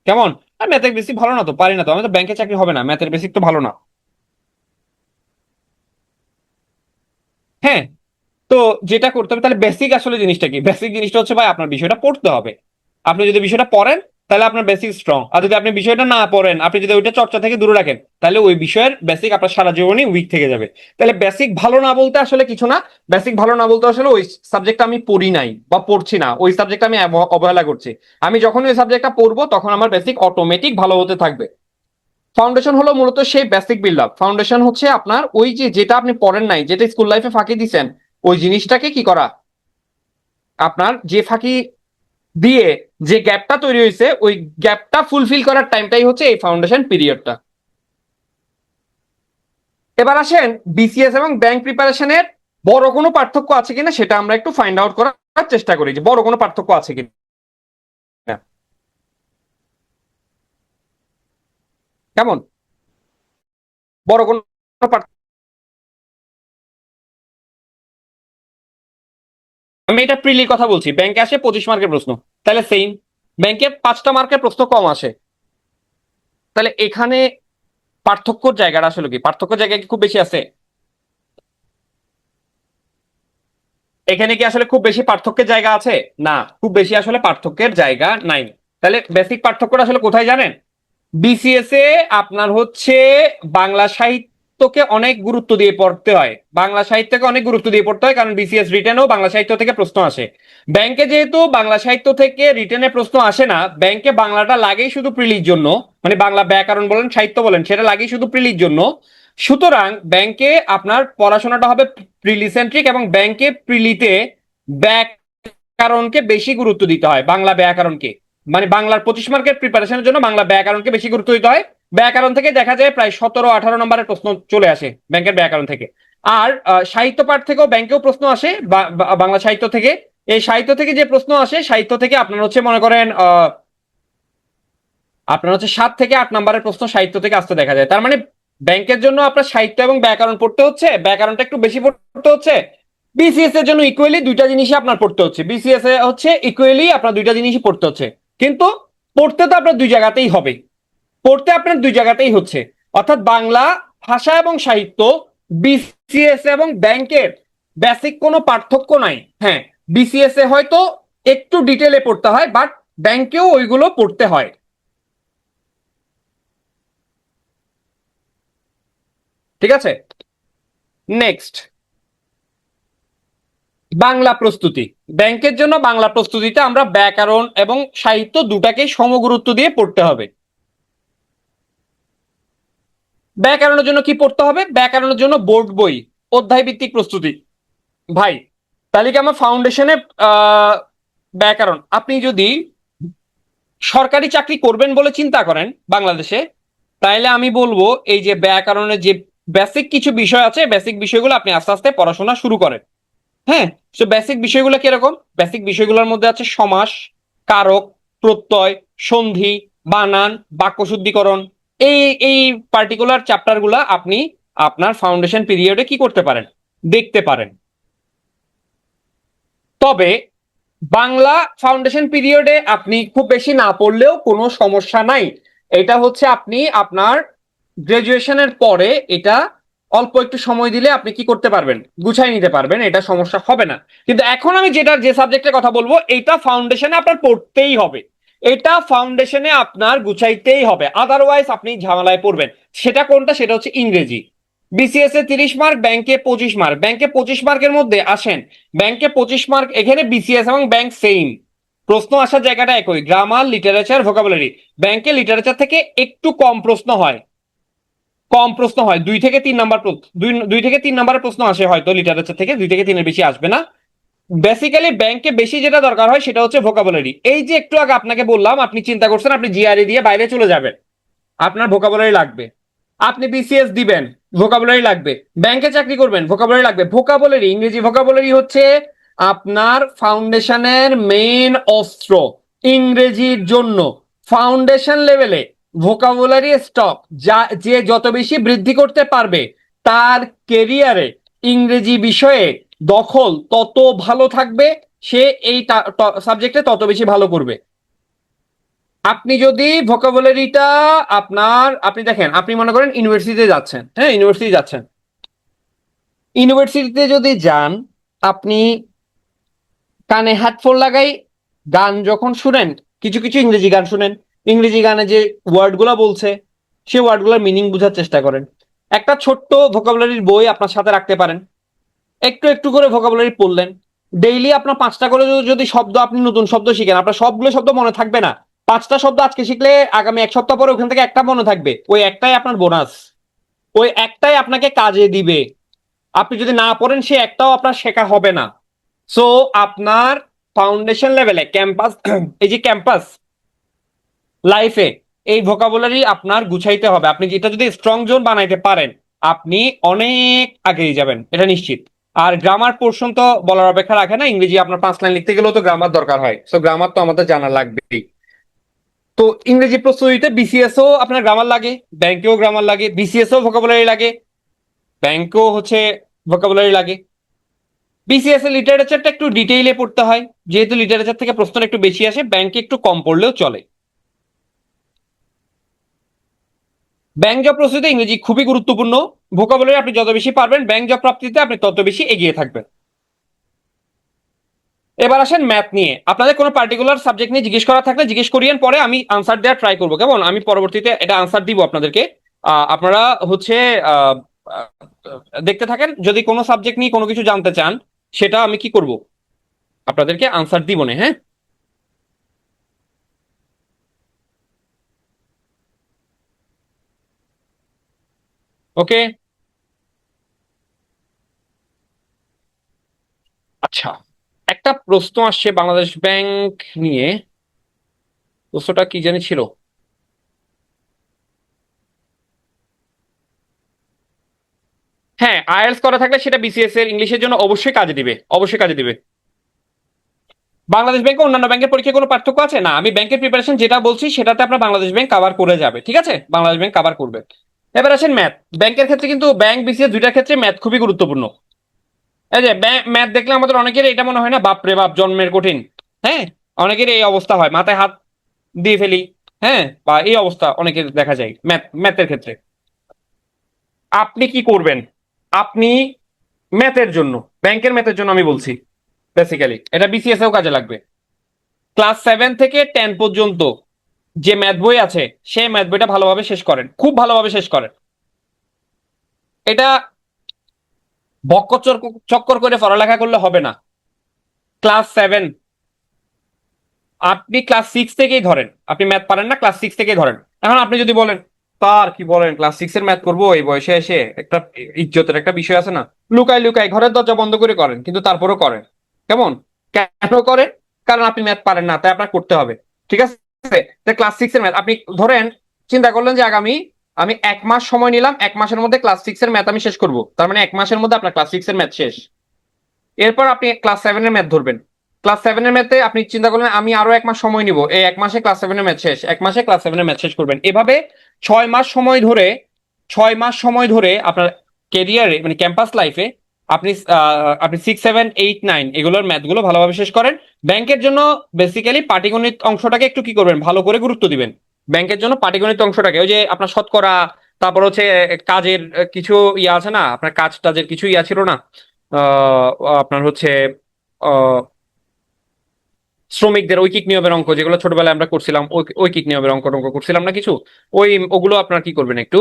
কেমন? আর ম্যাথের বেসিক ভালো না তো পারি না তো, আমি তো ব্যাংকে চাকরি হবে না, ম্যাথের বেসিক তো ভালো না। হ্যাঁ, তো যেটা করতে হবে তাহলে বেসিক আসলে জিনিসটা কি? বেসিক জিনিসটা হচ্ছে ভাই আপনার বিষয়টা পড়তে হবে। আপনি যদি বিষয়টা পড়েন তাহলে আপনার বেসিক স্ট্রং, আর যদি আপনি বিষয়টা না পড়েন, আপনি যদি ওইটা চর্চা থেকে দূরে রাখেন, তাহলে ওই বিষয়ের বেসিক আপনার সারা জীবনই উইক থেকে যাবে। তাহলে বেসিক ভালো না বলতে আসলে কিছু না। বেসিক ভালো না বলতে আসলে ওই সাবজেক্টটা আমি পড়ি নাই বা পড়ছি না, ওই সাবজেক্টটা আমি অবহেলা করছি। আমি যখন ওই সাবজেক্টটা পড়বো তখন আমার বেসিক অটোমেটিক ভালো হতে থাকবে। ফাউন্ডেশন হলো মূলত সেই বেসিক বিল্ড আপ। ফাউন্ডেশন হচ্ছে আপনার ওই যে যেটা আপনি পড়েন নাই, যেটা স্কুল লাইফে ফাঁকি দিছেন, ওই জিনিসটাকে কি করা, আপনার যে ফাঁকি দিয়ে যে গ্যাপটা তৈরি হয়েছে ওই গ্যাপটা ফুলফিল করার টাইমটাই হচ্ছে এই ফাউন্ডেশন পিরিয়ডটা। এবার আসেন বিসিএস এবং ব্যাংক প্রিপারেশনের বড় কোনো পার্থক্য আছে কিনা সেটা আমরা একটু ফাইন্ড আউট করার চেষ্টা করি, যে বড় কোনো পার্থক্য আছে কিনা। কেমন? বড় কোনো পার্থক্য? আমি এটা প্রিলির কথা বলছি, ব্যাংকে আসে 25 মার্কের প্রশ্ন, তাহলে সেম। ব্যাংকে 5টা মার্কের প্রশ্ন কম আসে, তাহলে এখানে পার্থক্যর জায়গাটা আসলে কি? পার্থক্য জায়গা কি খুব বেশি আছে? এখানে কি আসলে খুব বেশি পার্থক্যের জায়গা আছে? না, খুব বেশি আসলে পার্থক্যের জায়গা নাই। তাহলে বেসিক পার্থক্যটা আসলে কোথায় জানেন? বিসিএস এ আপনার হচ্ছে বাংলা সাহিত্যকে অনেক গুরুত্ব দিয়ে পড়তে হয়, বাংলা সাহিত্যকে অনেক গুরুত্ব দিয়ে পড়তে হয়, কারণ বিসিএস রিটেনেও বাংলা সাহিত্য থেকে প্রশ্ন আসে। ব্যাংকে যেহেতু বাংলা সাহিত্য থেকে রিটেনে প্রশ্ন আসে না, ব্যাংকে বাংলাটা লাগেই শুধু প্রিলির জন্য, মানে বাংলা ব্যাকরণ বলেন সাহিত্য বলেন সেটা লাগেই শুধু প্রিলির জন্য। সুতরাং ব্যাংকে আপনার পড়াশোনাটা হবে প্রিলি সেন্ট্রিক, এবং ব্যাংকে প্রিলিতে ব্যাকরণকে বেশি গুরুত্ব দিতে হয়, বাংলা ব্যাকরণকে। মানে বাংলার 25 মার্কের প্রিপারেশনের জন্য বাংলা ব্যাকরণকে বেশি গুরুত্ব দিতে হয়। ব্যাকরণ থেকে দেখা যায় প্রায় 17-18 নম্বরের প্রশ্ন চলে আসে ব্যাংকের ব্যাকরণ থেকে। আর সাহিত্য পাঠ থেকেও ব্যাংকেও প্রশ্ন আসে বাংলা সাহিত্য থেকে, এই সাহিত্য থেকে যে প্রশ্ন আসে, সাহিত্য থেকে আপনার হচ্ছে মনে করেন আপনার হচ্ছে 7 থেকে 8 নম্বরের প্রশ্ন সাহিত্য থেকে আসতে দেখা যায়। তার মানে ব্যাংকের জন্য আপনার সাহিত্য এবং ব্যাকরণ পড়তে হচ্ছে, ব্যাকরণটা একটু বেশি পড়তে হচ্ছে। বিসিএস এর জন্য ইকুয়ালি দুইটা জিনিসই আপনার পড়তে হচ্ছে, বিসিএস এ হচ্ছে ইকুয়ালি আপনার দুইটা জিনিসই পড়তে হচ্ছে। কিন্তু পড়তে তো আপনার দুই জায়গাতেই হবে, পড়তে আপনার দুই জায়গাতেই হচ্ছে। অর্থাৎ বাংলা ভাষা এবং সাহিত্য বিসিএস এবং ব্যাংকের বেসিক কোনো পার্থক্য নাই। হ্যাঁ, বিসিএস এ হয়তো একটু ডিটেলে পড়তে হয়, বাট ব্যাংকেও ওইগুলো পড়তে হয়। ঠিক আছে, নেক্সট, বাংলা প্রস্তুতি। ব্যাংকের জন্য বাংলা প্রস্তুতিতে আমরা ব্যাকরণ এবং সাহিত্য দুটাকে সমগুরুত্ব দিয়ে পড়তে হবে। ব্যাকরণের জন্য কি পড়তে হবে? ব্যাকরণের জন্য বোর্ড বই, অধ্যায় ভিত্তিক প্রস্তুতি। ভাই, তাহলে কি আমার ফাউন্ডেশনে ব্যাকরণ, আপনি যদি সরকারি চাকরি করবেন বলে চিন্তা করেন বাংলাদেশে, তাইলে আমি বলবো এই যে ব্যাকরণের যে বেসিক কিছু বিষয় আছে, বেসিক বিষয়গুলো আপনি আস্তে আস্তে পড়াশোনা শুরু করেন। হ্যাঁ, তো বেসিক বিষয়গুলো কিরকম? বেসিক বিষয়গুলোর মধ্যে আছে সমাস, কারক, প্রত্যয়, সন্ধি, বানান, বাক্য শুদ্ধিকরণ। এই এই পার্টিকুলার চ্যাপ্টার গুলা আপনি আপনার ফাউন্ডেশন পিরিয়ডে কি করতে পারেন, দেখতে পারেন। তবে বাংলা ফাউন্ডেশন পিরিয়ডে আপনি খুব বেশি না পড়লেও কোনো সমস্যা নাই। এটা হচ্ছে আপনি আপনার গ্রাজুয়েশনের পরে এটা অল্প একটু সময় দিলে আপনি কি করতে পারবেন, গুছাই নিতে পারবেন, এটা সমস্যা হবে না। কিন্তু এখন আমি যে সাবজেক্টের কথা বলবো, এটা ফাউন্ডেশনে আপনার পড়তেই হবে, এটা ফাউন্ডেশনে আপনার গুছাইতেই হবে, আদারওয়াইজ আপনি ঝামেলায় পড়বেন। সেটা কোনটা? সেটা হচ্ছে ইংরেজি। বিসিএস এ 30 মার্ক, ব্যাংকে 25 মার্ক। ব্যাংকে 25 মার্কের মধ্যে আসেন, ব্যাংকে 25 মার্ক, এখানে বিসিএস এবং ব্যাংক সেম, প্রশ্ন আসার জায়গাটা একই, গ্রামার, লিটারেচার, ভোকাবুলারি। ব্যাংকে লিটারেচার থেকে একটু কম প্রশ্ন হয়, কম প্রশ্ন হয়, 2 থেকে 3 নাম্বার, দুই থেকে তিন নাম্বারের প্রশ্ন আসে হয়তো লিটারেচার থেকে, 2 থেকে 3-এর বেশি আসবে না। বেসিক্যালি ব্যাংকে বেশি যেটা দরকার হয় সেটা হচ্ছে ভোকাবুলারি। এই যে একটু আগে আপনাকে বললাম, আপনি চিন্তা করছেন আপনি জিআরই দিয়ে বাইরে চলে যাবেন, আপনার ভোকাবুলারি লাগবে। আপনি বিসিএস দিবেন, ভোকাবুলারি লাগবে। ব্যাংকে চাকরি করবেন, ভোকাবুলারি লাগবে। ভোকাবুলারি, ইংরেজি ভোকাবুলারি হচ্ছে আপনার ফাউন্ডেশনের মেইন অস্ত্র। ইংরেজির জন্য ফাউন্ডেশন লেভেলে ভোকাবুলারি স্টক যা যে যত বেশি বৃদ্ধি করতে পারবে, তার কেরিয়ারে ইংরেজি বিষয়ে দখল তত ভালো থাকবে, সে এই সাবজেক্টে তত বেশি ভালো করবে। আপনি যদি ভোকাবুলারিটা আপনি দেখেন, আপনি মনে করেন ইউনিভার্সিটিতে যাচ্ছেন, হ্যাঁ ইউনিভার্সিটি যাচ্ছেন, ইউনিভার্সিটিতে যদি যান, আপনি কানে হেডফোন লাগাই গান যখন শুনেন, কিছু কিছু ইংরেজি গান শুনেন, ইংরেজি গানে যে ওয়ার্ড গুলা বলছে সেই ওয়ার্ড গুলার মিনিং বোঝার চেষ্টা করেন। একটা ছোট্ট ভোকাবুলারির বই আপনার সাথে রাখতে পারেন, একটু একটু করে ভোকাবুলারি পড়লেন। ডেইলি আপনার 5টা করে যদি শব্দ, আপনি নতুন শব্দ শিখেন, আপনার সবগুলো শব্দ মনে থাকবে না। 5টা শব্দ আজকে শিখলে আগামী 1 সপ্তাহ পরে ওখান থেকে একটা মনে থাকবে, ওই একটাই আপনার বোনাস, ওই একটাই আপনাকে কাজে দিবে। আপনি যদি না পড়েন সে একটাও আপনার শেখা হবে না। সো আপনার ফাউন্ডেশন লেভেলে ক্যাম্পাস এই যে ক্যাম্পাস লাইফে এই ভোকাবুলারি আপনার গুছাইতে হবে। আপনি যেটা যদি স্ট্রং জোন বানাইতে পারেন, আপনি অনেক আগেই যাবেন, এটা নিশ্চিত। আর গ্রামার পোর্শন তো বলার অপেক্ষা রাখে না, ইংরেজি আপনার 5 লাইন লিখতে গেলেও তো গ্রামার দরকার হয়, সো গ্রামার তো আমাদের জানা লাগবেই। তো ইংরেজি প্রস্তুতিতে বিসিএস ও আপনার গ্রামার লাগে, ব্যাংকেও গ্রামার লাগে, বিসিএস ও ভোকাবুলারি লাগে, ব্যাংকেও হচ্ছে ভোকাবুলারি লাগে। বিসিএস এর লিটারেচারটা একটু ডিটেইলে পড়তে হয়, যেহেতু লিটারেচার থেকে প্রশ্ন একটু বেশি আসে, ব্যাংকে একটু কম পড়লেও চলে। ব্যাংক জব প্রস্তুতিতে ইংরেজি খুবই গুরুত্বপূর্ণ। ভোকাবুলারি আপনি যত বেশি পারবেন, ব্যাংক জব প্রাপ্তিতে আপনি তত বেশি এগিয়ে থাকবেন। এবার আসেন ম্যাথ নিয়ে। আপনাদের কোনো পার্টিকুলার সাবজেক্ট নিয়ে জিজ্ঞেস করা থাকলে জিজ্ঞেস করিয়েন, পরে আমি আনসার দেওয়ার ট্রাই করবো, কেমন? আমি পরবর্তীতে এটা আনসার দিব আপনাদেরকে। আপনারা হচ্ছে আহ, আহ, দেখতে থাকেন, যদি কোনো সাবজেক্ট নিয়ে কোনো কিছু জানতে চান সেটা আমি কি করব, আপনাদেরকে আনসার দিব না, হ্যাঁ। ওকে, আচ্ছা, একটা প্রশ্ন আসছে বাংলাদেশ ব্যাংক নিয়ে, প্রশ্নটা কি জানি ছিল। হ্যাঁ, আইএলটিএস করা থাকলে সেটা বিসিএস এর ইংলিশের জন্য অবশ্যই কাজে দিবে, অবশ্যই কাজে দিবে। বাংলাদেশ ব্যাংক অন্যান্য ব্যাংকের পরীক্ষায় কোনো পার্থক্য আছে? না, আমি ব্যাংকের প্রিপারেশন যেটা বলছি সেটাতে আপনার বাংলাদেশ ব্যাংক কভার করে যাবে, ঠিক আছে, বাংলাদেশ ব্যাংক কভার করবে। এবার আসেন ম্যাথ। ব্যাংকের ক্ষেত্রে কিন্তু ব্যাংক বিসিএস দুইটার ক্ষেত্রে ম্যাথ খুবই গুরুত্বপূর্ণ। এই যে ম্যাথ দেখলে আমাদের অনেকের এটা মনে হয় না, বাপ রে বাপ জন্মের কঠিন। হ্যাঁ, অনেকের এই অবস্থা হয়, মাথায় হাত দিয়ে ফেলি। হ্যাঁ, বা এই অবস্থা অনেকের দেখা যায় ম্যাথের ক্ষেত্রে। আপনি কি করবেন? আপনি ম্যাথের জন্য, ব্যাংকের ম্যাথের জন্য আমি বলছি, বেসিক্যালি এটা বিসিএস এও কাজে লাগবে। ক্লাস 7 থেকে 10 পর্যন্ত যে ম্যাথ বই আছে সেই ম্যাথ বইটা ভালোভাবে শেষ করেন, খুব ভালোভাবে শেষ করেন। এটা বক্কর চক্কর করে পড়ালেখা করলে হবে না। ক্লাস 7, আপনি ক্লাস 6 থেকেই ধরেন, আপনি ম্যাথ পারেন না, ক্লাস 6 থেকেই ধরেন। এখন আপনি যদি বলেন তার কি বলেন, ক্লাস 6 এর ম্যাথ করবো এই বয়সে এসে, একটা ইজ্জতের একটা বিষয় আছে না, লুকাই লুকাই ঘরের দরজা বন্ধ করে করেন, কিন্তু তারপরেও করেন। কেমন? কেন করেন? কারণ আপনি ম্যাথ পারেন না, তাই আপনার করতে হবে। ঠিক আছে, ক্লাস 6 এর ম্যাথ আপনি ধরেন, চিন্তা করলেন যে আগামী আমি 1 মাস সময় নিলাম, 1 মাসের মধ্যে ক্লাস 6 এর ম্যাথ আমি শেষ করবো, তার মানে 1 মাসের মধ্যে আপনার ক্লাস 6 এর ম্যাথ শেষ। এরপর আপনি ক্লাস 7 এর ম্যাথ ধরবেন। ক্লাস 7 এর ম্যাথে আপনি চিন্তা করলেন আমি আরো 1 মাস সময় নিব, এই 1 মাসে ক্লাস 7 এর ম্যাথ শেষ, 1 মাসে ক্লাস 7 এর ম্যাথ শেষ করবেন। এভাবে 6 মাস সময় ধরে, 6 মাস সময় ধরে আপনার কেরিয়ারে মানে ক্যাম্পাস লাইফে আপনি আপনি 6, 7, 8, 9 এগুলোর ম্যাথগুলো ভালোভাবে শেষ করেন। ব্যাংকের জন্য বেসিক্যালি পাটিগণিত অংশটাকে একটু কি করবেন, ভালো করে গুরুত্ব দিবেন। ব্যাংকের জন্য পাটিগণিত অংশটাকে, ওই যে আপনার শতকরা, তারপর হচ্ছে কাজের কিছু ইয়া আছে না, আপনার কাজ টাজের কিছু ইয়া ছিল না, আহ, আপনার হচ্ছে আহ, শ্রমিকদের ঐকিক নিয়মের অঙ্ক যেগুলো ছোটবেলায় আমরা করছিলাম, ঐকিক নিয়মের অঙ্ক টঙ্ক করছিলাম না কিছু, ওগুলো আপনার কি করবেন, একটু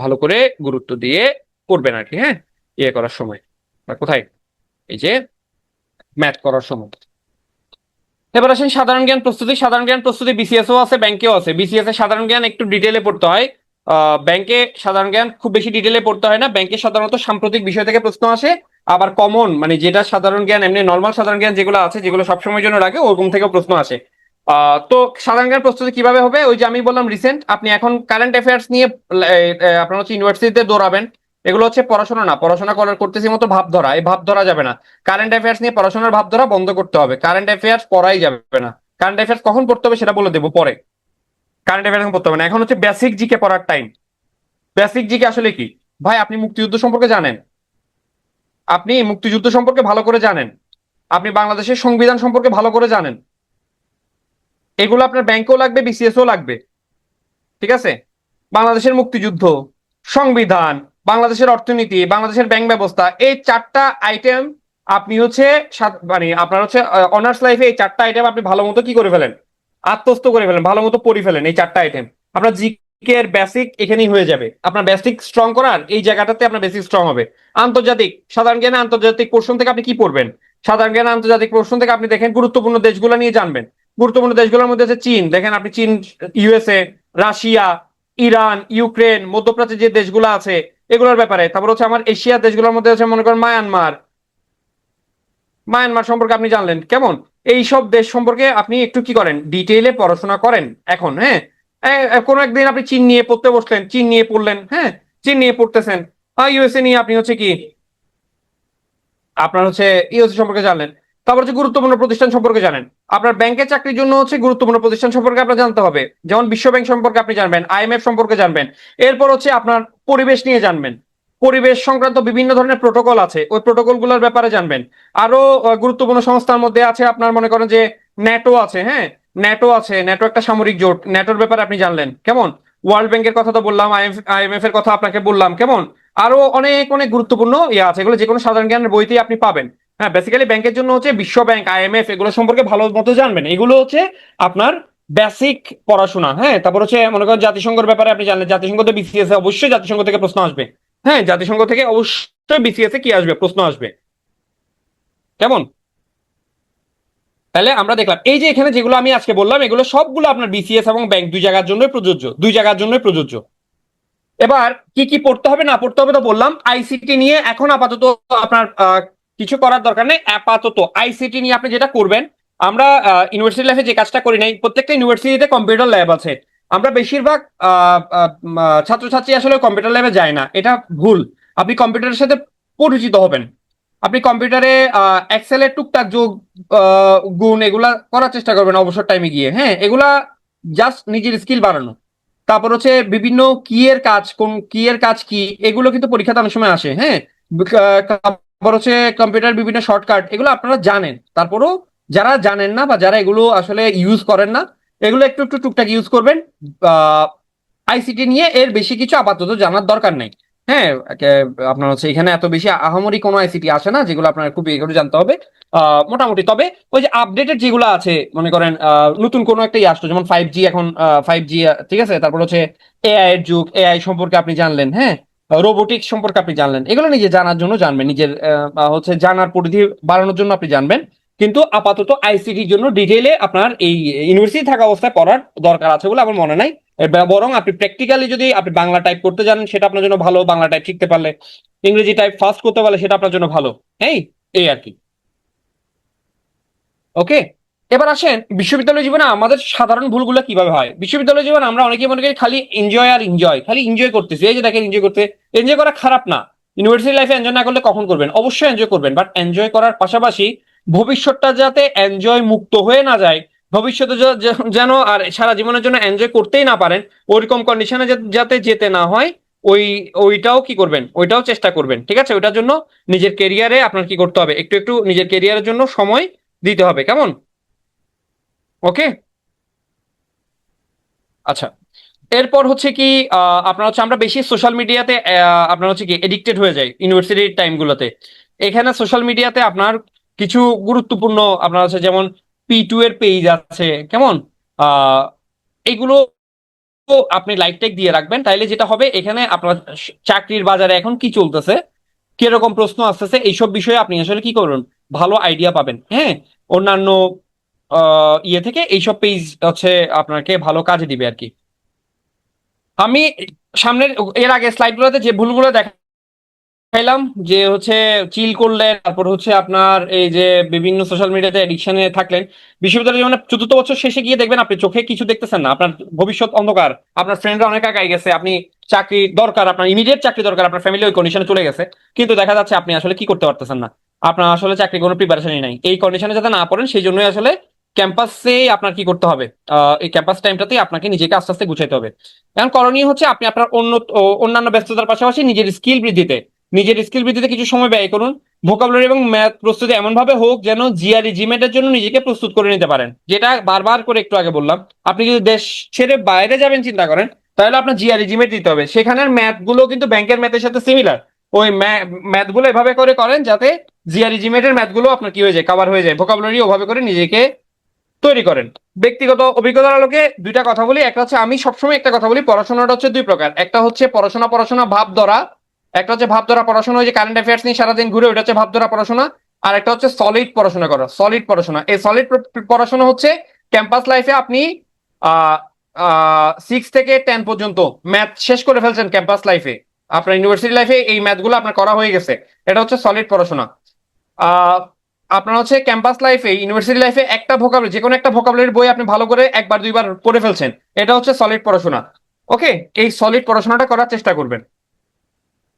ভালো করে গুরুত্ব দিয়ে করবেন আর কি। হ্যাঁ, ইয়ে করার সময় বা কোথায়, এই যে ম্যাথ করার সময়। এবার আসেন সাধারণ জ্ঞান প্রস্তুতি। সাধারণ জ্ঞান প্রস্তুতি বিসিএস ও আছে, ব্যাংকেও আছে। বিসিএস এ সাধারণ জ্ঞান একটু ডিটেলে পড়তে হয়, ব্যাংকে সাধারণ জ্ঞান খুব বেশি ডিটেলে পড়তে হয় না। ব্যাংকে সাধারণত সাম্প্রতিক বিষয় থেকে প্রশ্ন আসে, আবার কমন মানে যেটা সাধারণ জ্ঞান এমনি নর্মাল সাধারণ জ্ঞান যেগুলো আছে, যেগুলো সবসময়ের জন্য রাখে, ওরকম থেকেও প্রশ্ন আসে। তো সাধারণ জ্ঞান প্রস্তুতি কিভাবে হবে, ওই যে আমি বললাম রিসেন্ট, আপনি এখন কারেন্ট অ্যাফেয়ার্স নিয়ে আপনার হচ্ছে ইউনিভার্সিটিতে দৌড়াবেন, এগুলো হচ্ছে পড়াশোনা না, পড়াশোনা করার করতেছি মতো ভাব ধরা, এই ভাব ধরা যাবে না। কারেন্ট অ্যাফেয়ার্স নিয়ে পড়াশোনার ভাব ধরা বন্ধ করতে হবে, কারেন্ট অ্যাফেয়ার্স পড়াই যাবে না। কারেন্ট অ্যাফেয়ার্স কখন পড়তে হবে সেটা বলে দেবো পরে, কারেন্ট অ্যাফেয়ার্স এখন পড়তে হবে না, এখন হচ্ছে বেসিক জিকে পড়ার টাইম। বেসিক জিকে আসলে কি? ভাই আপনি মুক্তিযুদ্ধ সম্পর্কে জানেন, আপনি মুক্তিযুদ্ধ সম্পর্কে ভালো করে জানেন, আপনি বাংলাদেশের সংবিধান সম্পর্কে ভালো করে জানেন, এগুলো আপনার ব্যাংকেও লাগবে, বিসিএসও লাগবে। ঠিক আছে, বাংলাদেশের মুক্তিযুদ্ধ, সংবিধান, বাংলাদেশের অর্থনীতি, বাংলাদেশের ব্যাংক ব্যবস্থা, এই 4টা আইটেম আপনি হচ্ছে মানে আপনার হচ্ছে অনার্স লাইফে এই 4টা আইটেম আপনি ভালো মতো কি করে ফেলেন, আত্মস্থ করে ফেলেন, ভালো মতো পড়ে ফেলেন এই 4টা আইটেম। আপনার জিকে এর বেসিক এখানেই হয়ে যাবে। আপনার বেসিক স্ট্রং করার এই জায়গাটাতে আপনার বেসিক স্ট্রং হবে। আন্তর্জাতিক সাধারণ জ্ঞানে আন্তর্জাতিক পোর্শন থেকে আপনি কি পড়বেন? সাধারণ জ্ঞানে আন্তর্জাতিক পোর্শন থেকে আপনি দেখেন গুরুত্বপূর্ণ দেশগুলো নিয়ে জানবেন। গুরুত্বপূর্ণ দেশগুলোর মধ্যে আছে চীন, দেখেন আপনি চীন, ইউএসএ, রাশিয়া, ইরান, ইউক্রেন, মধ্যপ্রাচ্যের যে দেশগুলো আছে এগুলোর ব্যাপারে। তারপর হচ্ছে আমার এশিয়ার দেশগুলোর মধ্যে আছে মনে করেন মায়ানমার, মায়ানমার সম্পর্কে আপনি জানলেন। কেমন? এই সব দেশ সম্পর্কে আপনি একটু কি করেন, ডিটেইলে পড়াশোনা করেন এখন। হ্যাঁ, কোনো একদিন আপনি চীন নিয়ে পড়তে বসলেন, চীন নিয়ে পড়লেন, হ্যাঁ, চীন নিয়ে পড়তেছেন, ইউএসএ নিয়ে আপনি হচ্ছে কি আপনার হচ্ছে ইউএসএ সম্পর্কে জানলেন। তারপর হচ্ছে গুরুত্বপূর্ণ প্রতিষ্ঠান সম্পর্কে জানেন। আপনার ব্যাংকের চাকরির জন্য হচ্ছে গুরুত্বপূর্ণ প্রতিষ্ঠান সম্পর্কে আপনার জানতে হবে, যেমন বিশ্ব ব্যাংক সম্পর্কে আপনি জানবেন, আইএমএফ সম্পর্কে জানবেন। এরপর হচ্ছে আপনার পরিবেশ নিয়ে জানবেন, পরিবেশ সংক্রান্ত বিভিন্ন ধরনের প্রোটোকল আছে, ওই প্রোটোকল গুলোর ব্যাপারে জানবেন। আরো গুরুত্বপূর্ণ সংস্থার মধ্যে আছে আপনার মনে করেন যে ন্যাটো আছে। হ্যাঁ, ন্যাটো আছে, ন্যাটো একটা সামরিক জোট, ন্যাটোর ব্যাপারে আপনি জানলেন। কেমন? ওয়ার্ল্ড ব্যাংকের কথা তো বললাম, আইএমএফ এর কথা আপনাকে বললাম। কেমন? আরো অনেক অনেক গুরুত্বপূর্ণ ইয়ে আছে, এগুলো যে কোনো সাধারণ জ্ঞানের বইতেই আপনি পাবেন। হ্যাঁ, বেসিক্যালি ব্যাংকের জন্য হচ্ছে বিশ্ব ব্যাংক, আইএমএফ এগুলো সম্পর্কে ভালো মতো জানবেন, এগুলো হচ্ছে আপনার বেসিক পড়াশোনা। হ্যাঁ, তারপর হচ্ছে মনে করেন জাতিসংঘের ব্যাপারে আপনি জানলেন, জাতিসংঘ তো বিসিএস এ অবশ্যই জাতিসংঘ থেকে প্রশ্ন আসবে। হ্যাঁ, জাতিসংঘ থেকে অবশ্যই বিসিএস এ কি আসবে, প্রশ্ন আসবে। কেমন? তাহলে আমরা দেখলাম এই যে এখানে যেগুলো আমি আজকে বললাম এগুলো সবগুলো আপনার বিসিএস এবং ব্যাংক দুই জায়গার জন্যই প্রযোজ্য, দুই জায়গার জন্যই প্রযোজ্য। এবার কি কি পড়তে হবে না পড়তে হবে তো বললাম। আইসিটি নিয়ে এখন আপাতত আপনার কিছু করার দরকার নেই। আপাতত আইসিটি নিয়ে আপনি যেটা করবেন, আমরা ইউনিভার্সিটি লাইফে যে কাজটা করি নাই, প্রত্যেকটা ইউনিভার্সিটিতে কম্পিউটার ল্যাব আছে। আমরা বেশিরভাগ ছাত্রছাত্রী আসলে কম্পিউটার ল্যাবে যায় না, এটা ভুল। আপনি কম্পিউটারের সাথে পরিচিত হবেন, আপনি কম্পিউটারে এক্সেলের টুকটাক যোগ গুণ এগুলা করার চেষ্টা করবেন অবসর টাইমে গিয়ে, হ্যাঁ, এগুলা জাস্ট নিজের স্কিল বাড়ানো। তারপর হচ্ছে বিভিন্ন কি এর কাজ, কোন কি এর কাজ কি, এগুলো কিন্তু পরীক্ষাতে অনেক সময় আসে, হ্যাঁ। তারপর হচ্ছে কম্পিউটার বিভিন্ন শর্টকাট এগুলো আপনারা জানেন, তারপরও যারা জানেন না বা যারা এগুলো আসলে ইউজ করেন না, এগুলো একটু একটু টুকটাক ইউজ করবেন। আইসিটি নিয়ে এর বেশি কিছু আপাতত জানার দরকার নেই। হ্যাঁ, আপনার হচ্ছে এখানে এত বেশি আহামরি কোনো আইসিটি আসে না যেগুলো আপনার খুবই এগুলো জানতে হবে। মোটামুটি তবে ওই যে আপডেটেড যেগুলো আছে, মনে করেন নতুন কোনো একটাই আসলো, যেমন 5G এখন, 5G, ঠিক আছে, তারপর হচ্ছে এআই এর যুগ, এআই সম্পর্কে আপনি জানলেন, হ্যাঁ, রোবোটিক্স সম্পর্কে আপনি জানলেন, এগুলো নিজে জানার জন্য জানবেন, নিজের হচ্ছে জানার পরিধি বাড়ানোর জন্য আপনি জানবেন। কিন্তু আপাতত আইসিটির জন্য ডিটেইলে আপনার এই ইউনিভার্সিটি থাকা অবস্থায় পড়ার দরকার আছে বলে আমার মনে নাই। বরং আপনি প্র্যাকটিক্যালি যদি আপনি বাংলা টাইপ করতে জানেন সেটা আপনার জন্য ভালো, বাংলা টাইপ শিখতে পারলে, ইংরেজি টাইপ ফাস্ট করতে পারলে সেটা আপনার জন্য ভালো। এই এই আর কি। ওকে, এবার আসেন বিশ্ববিদ্যালয় জীবনে আমাদের সাধারণ ভুলগুলো কিভাবে হয়। বিশ্ববিদ্যালয় জীবনে আমরা অনেকে মনে করি খালি এনজয় আর এনজয়, খালি এনজয় করতেছি, এই যে দেখেন এনজয় করতে, এনজয় করা খারাপ না। ইউনিভার্সিটি লাইফে এনজয় না করলে কখন করবেন? অবশ্যই এনজয় করবেন, বাট এনজয় করার পাশাপাশি ভবিষ্যৎটা যাতে এনজয় মুক্ত হয়ে না যায়, ভবিষ্যতে যেন আর সারা জীবনের জন্য এনজয় করতেই না পারেন, ওইরকম কন্ডিশনে যাতে যেতে না হয়, ওই ওইটাও কি করবেন, ওইটাও চেষ্টা করবেন, ঠিক আছে। ওইটার জন্য নিজের কেরিয়ারে আপনার কি করতে হবে, একটু একটু নিজের কেরিয়ারের জন্য সময় দিতে হবে, কেমন? ওকে, আচ্ছা। এরপর হচ্ছে কি, আপনার হচ্ছে আমরা বেশি সোশ্যাল মিডিয়াতে আপনার হচ্ছে কি এডিক্টেড হয়ে যাই ইউনিভার্সিটির টাইমগুলোতে। এখানে সোশ্যাল মিডিয়াতে আপনার কিছু গুরুত্বপূর্ণ আপনার হচ্ছে যেমন P2 এর পেজ আছে, কেমন, আহ এগুলো আপনি লাইক টাইক দিয়ে রাখবেন, তাইলে যেটা হবে এখানে আপনার চাকরির বাজারে এখন কি চলতেছে, কিরকম প্রশ্ন আসতেছে, এইসব বিষয়ে আপনি আসলে কি করুন, ভালো আইডিয়া পাবেন, হ্যাঁ। অন্যান্য ইয়ে থেকে এইসব পেজ হচ্ছে আপনাকে ভালো কাজে দিবে আর কি। আমি সামনের এর আগে স্লাইড গুলোতে যে ভুলগুলো দেখাইলাম, যে হচ্ছে চিল করলেন, তারপর হচ্ছে আপনার এই যে বিভিন্ন সোশ্যাল মিডিয়াতে এডিকশনে থাকলেন, বিশ্ববিদ্যালয় জীবনে চতুর্থ বছর শেষে গিয়ে দেখবেন আপনি চোখে কিছু দেখতেছেন না, আপনার ভবিষ্যৎ অন্ধকার, আপনার ফ্রেন্ডরা অনেক আগায় গেছে, আপনি চাকরি দরকার, আপনার ইমিডিয়েট চাকরি দরকার, আপনার ফ্যামিলি ওই কন্ডিশনে চলে গেছে, কিন্তু দেখা যাচ্ছে আপনি আসলে কি করতে পারতেছেন না, আপনার আসলে চাকরি কোনো প্রিপারেশনই নাই। এই কন্ডিশনে যাতে না পড়েন সেই জন্যই আসলে ক্যাম্পাসে আপনার কি করতে হবে, এই ক্যাম্পাস টাইমটাতেই আপনাকে নিজেকে আস্তে আস্তে গুছাইতে হবে। এখন করণীয় হচ্ছে আপনি আপনার অন্যান্য ব্যস্ততার পাশাপাশি নিজের স্কিল বৃদ্ধিতে কিছু সময় ব্যয় করুন। ভোকাবুলারি এবং ম্যাথ প্রস্তুতি এমন ভাবে হোক যেন জিআরই জিমেটের জন্য নিজেকে প্রস্তুত করে নিতে পারেন, যেটা বারবার করে একটু আগে বললাম। আপনি যদি দেশ ছেড়ে বাইরে যাবেন চিন্তা করেন, তাহলে আপনার জিআরই জিমেট দিতে হবে, সেখানের ম্যাথ গুলো কিন্তু ব্যাংকের ম্যাথের সাথে সিমিলার। ওই ম্যাথ গুলো এভাবে করে করেন যাতে জিআরই জিমেটের ম্যাথ গুলো আপনার কি হয়ে যায়, কভার হয়ে যায়। ভোকাবুলারি ওভাবে করে নিজেকে তৈরি করেন। ব্যক্তিগত অভিজ্ঞতার আলোকে দুইটা কথা বলি, একটা হচ্ছে আমি সবসময় একটা কথা বলি, পড়াশোনাটা হচ্ছে দুই প্রকার, একটা হচ্ছে পড়াশোনা পড়াশোনা ভাব ধরা, একটা হচ্ছে ভাব ধরা পড়াশোনা, ওই যে কারেন্ট অ্যাফেয়ার্স নিয়ে সারাদিন ঘুরে, ওইটা হচ্ছে ভাব ধরা পড়াশোনা। আর একটা হচ্ছে সলিড পড়াশোনা করা, সলিড পড়াশোনা। এই সলিড পড়াশোনা হচ্ছে ক্যাম্পাস লাইফে আপনি আহ 6 থেকে 10 পর্যন্ত ম্যাথ শেষ করে ফেলছেন ক্যাম্পাস লাইফে, আপনার ইউনিভার্সিটি লাইফে এই ম্যাথগুলো আপনার করা হয়ে গেছে, এটা হচ্ছে সলিড পড়াশোনা। আহ আপনার হচ্ছে ক্যাম্পাস লাইফে, ইউনিভার্সিটি লাইফে একটা ভোকাবুলারি, যে কোনো একটা ভোকাবুলারির বই আপনি ভালো করে একবার দুইবার পড়ে ফেলছেন, এটা হচ্ছে সলিড পড়াশোনা। ওকে, এই সলিড পড়াশোনাটা করার চেষ্টা করবেন।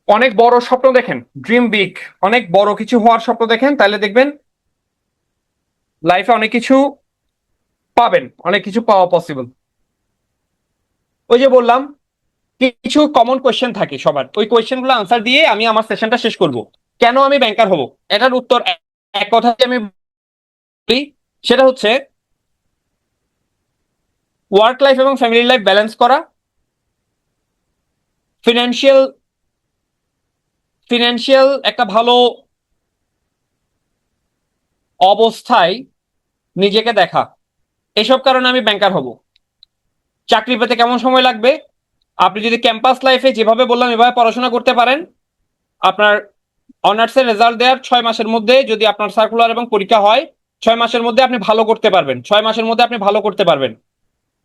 অনেক বড় স্বপ্ন দেখেন, ড্রিম বিগ, অনেক বড় কিছু হওয়ার স্বপ্ন দেখেন, তাহলে দেখবেন লাইফে অনেক কিছু পাবেন, অনেক কিছু পাওয়া পসিবল। ওই যে বললাম কিছু কমন কোয়েশ্চেন থাকে সবার, ওই কোয়েশ্চেন গুলো আনসার দিয়ে আমি আমার সেশনটা শেষ করব। কেন আমি ব্যাংকার হব, এটার উত্তর এক কথায় আমি বলি, সেটা হচ্ছে ওয়ার্ক লাইফ এবং ফ্যামিলি লাইফ ব্যালেন্স করা, ফিনান্সিয়াল ফিনান্সিয়াল একটা ভালো অবস্থায় নিজেকে দেখা, এসব কারণে আমি ব্যাংকার হব। চাকরি পেতে কেমন সময় লাগবে? আপনি যদি ক্যাম্পাস লাইফে যেভাবে বললাম এভাবে পড়াশোনা করতে পারেন, আপনার অনার্সের রেজাল্ট দেওয়ার 6 মাসের মধ্যে যদি আপনার সার্কুলার এবং পরীক্ষা হয়, 6 মাসের মধ্যে আপনি ভালো করতে পারবেন, 6 মাসের মধ্যে আপনি ভালো করতে পারবেন।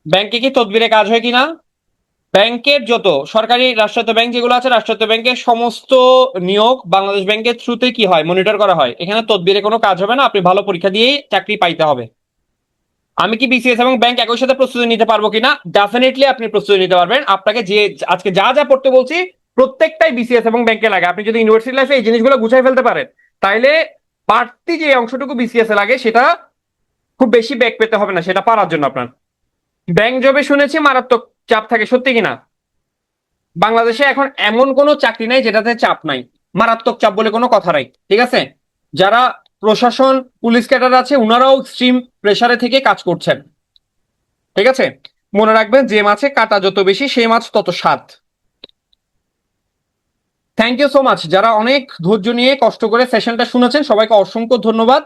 ব্যাংকে কি তদবিরে কাজ হয় কিনা? ব্যাংকের যত সরকারি রাষ্ট্রায়ত্ত ব্যাংক যেগুলো আছে, রাষ্ট্রায়ত্ত ব্যাংকের সমস্ত নিয়োগ বাংলাদেশ ব্যাংকের থ্রুতে কি হয়, মনিটর করা হয়। এখানে তদবিরে কোনো কাজ হবে না, আপনি ভালো পরীক্ষা দিয়েই চাকরি পাইতে হবে। আমি কি বিসিএস এবং ব্যাংক একই সাথে প্রস্তুতি নিতে পারবো কিনা? ডেফিনেটলি আপনি প্রস্তুতি নিতে পারবেন। আপনাকে যে আজকে যা যা পড়তে বলছি প্রত্যেকটাই বিসিএস এবং ব্যাংকে লাগে। আপনি যদি ইউনিভার্সিটি লাইফে এই জিনিসগুলো গুছাই ফেলতে পারেন, তাইলে বাড়তি যে অংশটুকু বিসিএস এ লাগে সেটা খুব বেশি ব্যাক পেতে হবে না সেটা পারার জন্য আপনার। ব্যাংক জবে শুনেছি মারাত্মক চাপ থাকে, সত্যি কিনা? বাংলাদেশে এখন এমন কোনো চাকরি নাই যেটাতে চাপ নাই, মারাত্মক চাপ বলে কোনো কথা নাই, ঠিক আছে? যারা প্রশাসন পুলিশ ক্যাডার আছে উনারাও এক্সট্রিম প্রেসারে থেকে কাজ করছেন, ঠিক আছে? মনে রাখবেন যে মাছে কাটা যত বেশি সেই মাছ তত স্বাদ। থ্যাংক ইউ সো মাচ যারা অনেক ধৈর্য নিয়ে কষ্ট করে সেশনটা শুনেছেন, সবাইকে অসংখ্য ধন্যবাদ।